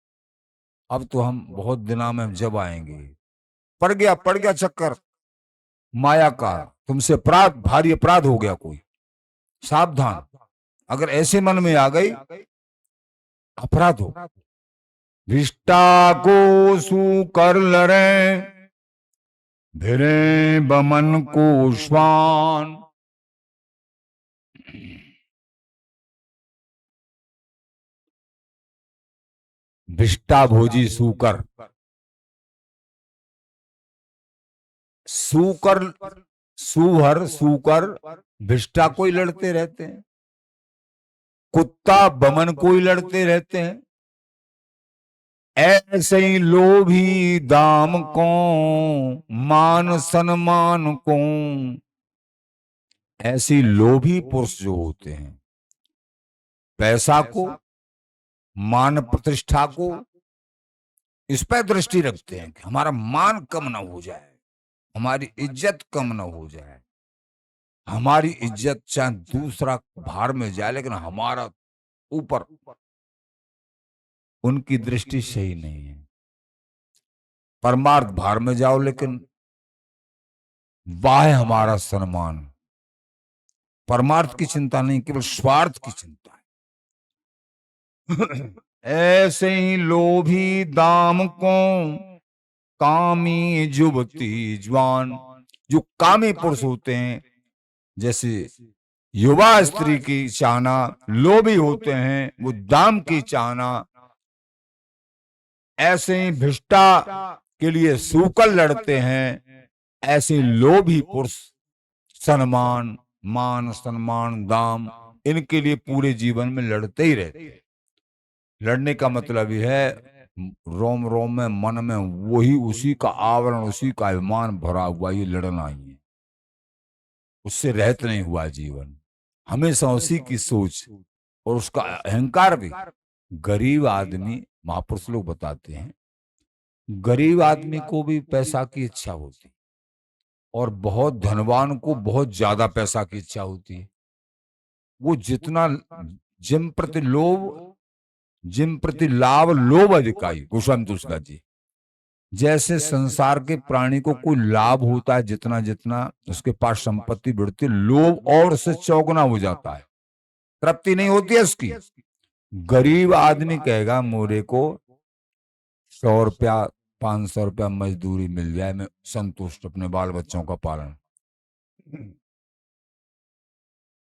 अब तो हम बहुत दिनों में जब आएंगे। पड़ गया चक्कर माया का, तुमसे अपराध, भारी अपराध हो गया कोई, सावधान। अगर ऐसे मन में आ गई, अपराध हो। विष्टा को सू कर लड़े, भिरे बमन को श्वान। भिष्टा भोजी सूकर। सूकर, सूहर, सूकर भिष्टा को ही लड़ते रहते हैं, कुत्ता बमन को ही लड़ते रहते हैं। ऐसे ही लोभी दाम को, मान सम्मान को। ऐसे लोभी पुरुष जो होते हैं, पैसा को, मान प्रतिष्ठा को, इस पर दृष्टि रखते हैं कि हमारा मान कम ना हो जाए, हमारी इज्जत कम ना हो जाए। हमारी इज्जत चाहे दूसरा भार में जाए, लेकिन हमारा ऊपर। उनकी दृष्टि सही नहीं है। परमार्थ भार में जाओ, लेकिन वाह हमारा सम्मान। परमार्थ की चिंता नहीं, केवल स्वार्थ की चिंता है। ऐसे ही लोभी दाम को, कामी जुबती जवान। जो कामी पुरुष होते हैं, जैसे युवा स्त्री की चाहना, लोभी होते हैं वो दाम की चाहना। ऐसे ही भिष्टा के लिए सूकर लड़ते हैं, ऐसे लोभी पुरुष सम्मान, मान सम्मान, दाम, इनके लिए पूरे जीवन में लड़ते ही रहते हैं। लड़ने का मतलब यह है, रोम रोम में, मन में वही उसी का आवरण, उसी का अभिमान भरा हुआ, ये लड़ना ही है। उससे रहत नहीं हुआ जीवन, हमेशा उसी की सोच और उसका अहंकार भी। गरीब आदमी, महापुरुष लोग बताते हैं, गरीब आदमी को भी पैसा की इच्छा होती, और बहुत धनवान को बहुत ज्यादा पैसा की इच्छा होती है। वो जितना, जिम प्रति लोभ, जिम प्रति लाभ लोभ अधिकारी, गोस्वामी तुलसीदास जी। जैसे संसार के प्राणी को कोई लाभ होता है, जितना जितना उसके पास संपत्ति बढ़ती, लोभ और से चौगुना हो जाता है, तृप्ति नहीं होती है उसकी। गरीब आदमी कहेगा मोरे को 100 रुपया 500 रुपया मजदूरी मिल जाए, मैं संतुष्ट, अपने बाल बच्चों का पालन।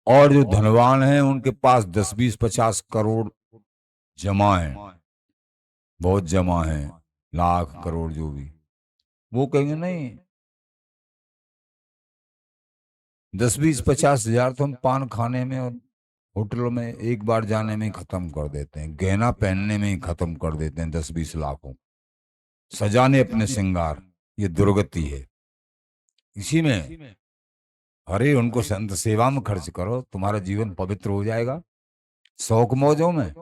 और जो धनवान हैं उनके पास 10 20 50 करोड़ जमा है, बहुत जमा है, लाख करोड़ जो भी, वो कहेंगे नहीं, 10 20 50 हजार तो हम पान खाने में और होटलों में एक बार जाने में ही खत्म कर देते हैं, गहना पहनने में ही खत्म कर देते हैं, 10 20 लाखों सजाने अपने श्रृंगार। ये दुर्गति है। इसी में, अरे उनको संत सेवा में खर्च करो, तुम्हारा जीवन पवित्र हो जाएगा। शौक मौजों में,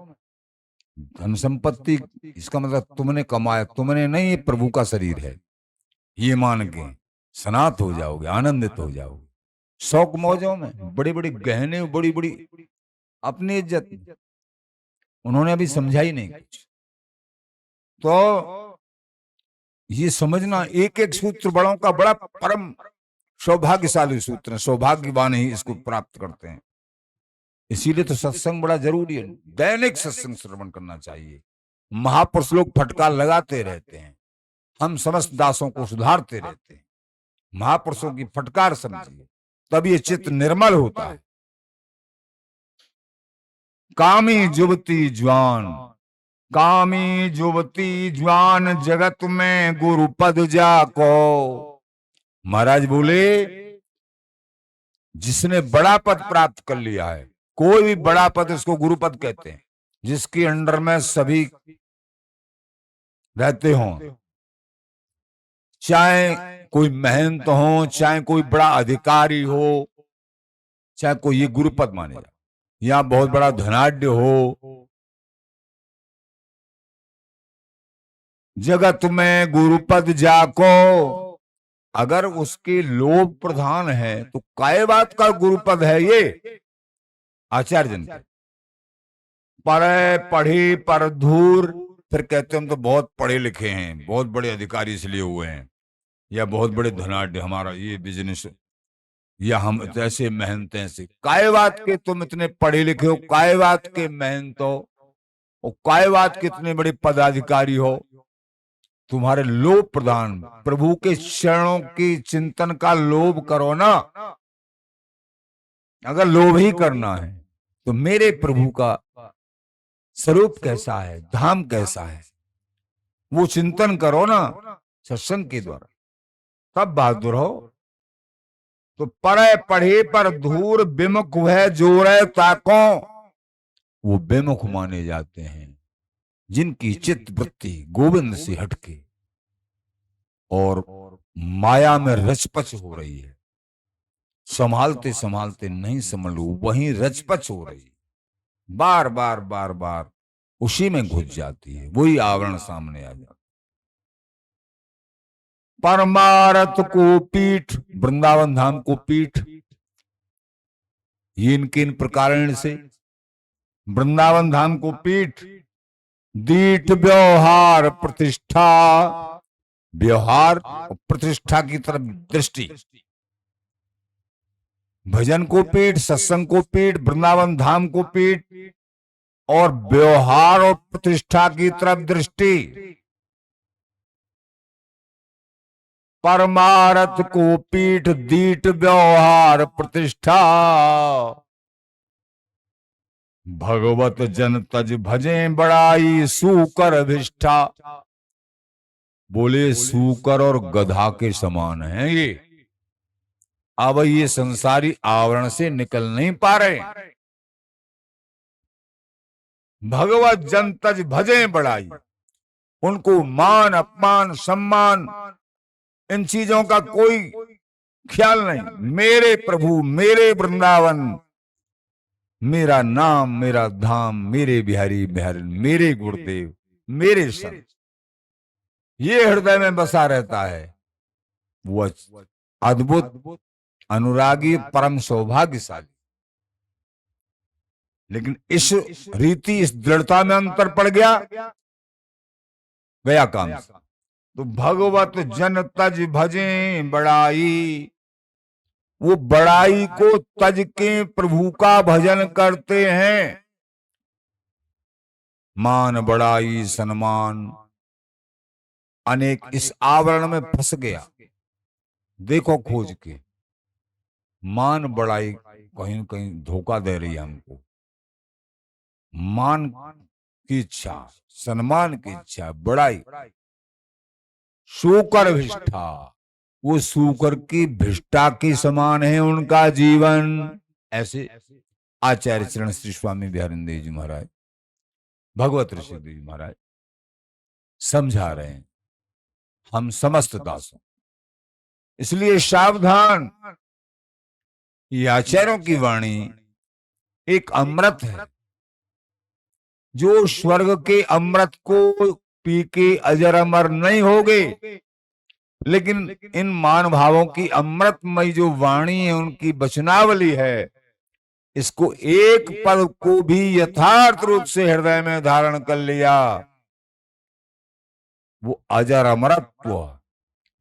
धन संपत्ति, इसका मतलब तुमने कमाया, तुमने नहीं, ये प्रभु का शरीर है, ये मान के सनात हो जाओगे, आनंदित हो जाओगे। शौक मौजों में, बड़ी बड़ी गहने, बड़ी बड़ी अपनी इज्जत, उन्होंने अभी समझा ही नहीं कुछ। तो ये समझना, एक एक सूत्र बड़ों का बड़ा परम सौभाग्यशाली सूत्र है, सौभाग्यवान ही इसको प्राप्त करते हैं। इसीलिए तो सत्संग बड़ा जरूरी है, दैनिक सत्संग श्रवण करना चाहिए। महापुरुष लोग फटकार लगाते रहते हैं, हम समस्त दासों को सुधारते रहते हैं। महापुरुषों की फटकार समझिए, तब ये चित्त निर्मल होता है। कामी जुबती जवान, कामी जुबती जवान, जगत में गुरु पद जाको। महाराज बोले, जिसने बड़ा पद प्राप्त कर लिया है, कोई भी बड़ा पद, इसको गुरु पद कहते हैं, जिसके अंडर में सभी रहते हों, चाहे कोई महंत हो, चाहे कोई बड़ा अधिकारी हो, चाहे कोई, ये गुरु पद माने जाए। या बहुत बड़ा धनाढ्य हो, जगत में गुरुपद जाको। अगर उसके लोभ प्रधान है तो काय बात का गुरुपद है ये। आचार्य जन पर पढ़ी पर धूर, फिर कहते हम तो बहुत पढ़े लिखे हैं, बहुत बड़े अधिकारी इसलिए हुए हैं, या बहुत बड़े धनाढ्य, हमारा ये बिजनेस, या हम ऐसे मेहनत से। काय बात के तुम इतने पढ़े लिखे हो, काय बात के मेहनत हो, और काय बात के इतने बड़े पदाधिकारी हो। तुम्हारे लोभ प्रधान, प्रभु के चरणों की चिंतन का लोभ करो ना। अगर लोभ ही करना है तो मेरे प्रभु का स्वरूप कैसा है, धाम कैसा है, वो चिंतन करो ना सत्संग के द्वारा, तब बहादुर हो। तो पढ़े पढ़े पर धूर विमुख वह जोरे ताको, वो विमुख माने जाते हैं जिनकी चित्त वृत्ति गोविंद से हटके और माया में रचपच हो रही है। संभालते संभालते नहीं समझ लो, वहीं रचपच हो रही है, बार बार बार बार उसी में घुस जाती है, वही आवरण सामने आ जाता। परमारथ को पीठ, वृंदावन धाम को पीठ, ये इनके इन प्रकार से वृंदावन धाम को पीठ, दीठ व्यवहार प्रतिष्ठा, व्यवहार और प्रतिष्ठा की तरफ दृष्टि, भजन को पीठ, सत्संग को पीठ, वृंदावन धाम को पीठ, और व्यवहार और प्रतिष्ठा की तरफ दृष्टि। परमारथ को पीठ, दीठ व्यवहार प्रतिष्ठा, भगवत जन तज भजे बड़ाई सूकर अभिष्ठा। बोले सूकर और गधा के समान है ये, अब ये संसारी आवरण से निकल नहीं पा रहे। भगवत जन तज भजे बड़ाई, उनको मान अपमान सम्मान इन चीजों का कोई ख्याल नहीं। मेरे प्रभु, मेरे वृंदावन, मेरा नाम, मेरा धाम, मेरे बिहारी बिहारी, मेरे गुरुदेव, मेरे संत, ये हृदय में बसा रहता है। वो अद्भुत अनुरागी परम सौभाग्यशाली। लेकिन इस रीति, इस दृढ़ता में अंतर पड़ गया, गया काम से। तो भगवत जन तज भजे बड़ाई, वो बड़ाई को तज के प्रभु का भजन करते हैं। मान बड़ाई सम्मान अनेक इस आवरण में फंस गया। देखो खोज के, मान बड़ाई कहीं कहीं धोखा दे रही है हमको। मान की इच्छा, सम्मान की इच्छा, बड़ाई, शूकर भिष्ठा, वो सूकर की भिष्टा के समान है उनका जीवन। ऐसे आचार्य चरण श्री स्वामी बिहारिंदेव जी महाराज, भगवत ऋषिदेव जी महाराज समझा रहे हैं हम समस्त दासों। इसलिए सावधान, ये आचार्यों की वाणी एक अमृत है, जो स्वर्ग के अमृत को पी के अजर अमर नहीं होगे, लेकिन इन मान भावों की अमृतमयी जो वाणी है, उनकी वचनावली है, इसको एक पद को भी यथार्थ रूप से हृदय में धारण कर लिया, वो अजर अमरत्व,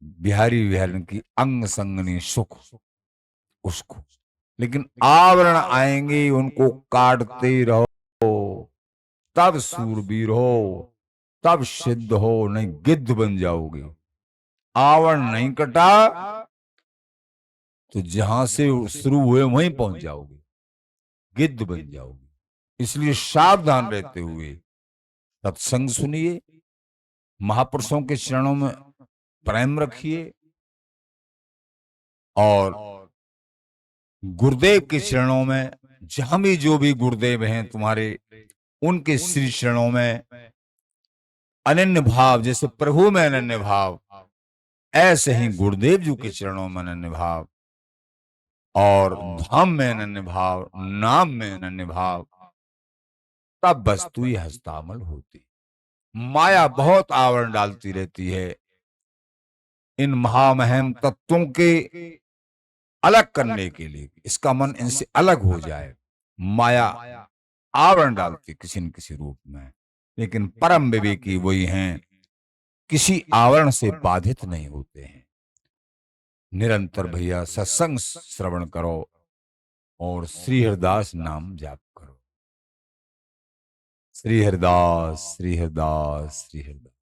बिहारी बिहारी की अंग संगनी सुख उसको। लेकिन आवरण आएंगे, उनको काटते रहो, तब सूरबीर हो, तब सिद्ध हो, नहीं गिद्ध बन जाओगे। आवरण नहीं कटा तो जहां से शुरू हुए वहीं पहुंच जाओगे, गिद्ध बन जाओगे। इसलिए सावधान रहते हुए सत्संग सुनिए, महापुरुषों के चरणों में प्रेम रखिए, और गुरुदेव के चरणों में, जहां भी जो भी गुरुदेव हैं तुम्हारे, उनके श्री चरणों में अनन्य भाव, जैसे प्रभु में अनन्य भाव, ऐसे ही गुरुदेव जी के चरणों में अनन्य भाव, और धाम में अनन्य भाव, नाम में अनन्य भाव, तब वस्तु ही हस्तामल होती। माया बहुत आवरण डालती रहती है, इन महामहिम तत्वों के अलग करने के लिए, इसका मन इनसे अलग हो जाए। माया आवरण डालती किसी न किसी रूप में, लेकिन परम विवेकी वही हैं, किसी आवरण से बाधित नहीं होते हैं। निरंतर भैया सत्संग श्रवण करो और श्री हरिदास नाम जाप करो। श्री हरिदास, श्री हरिदास, श्री हरिदास।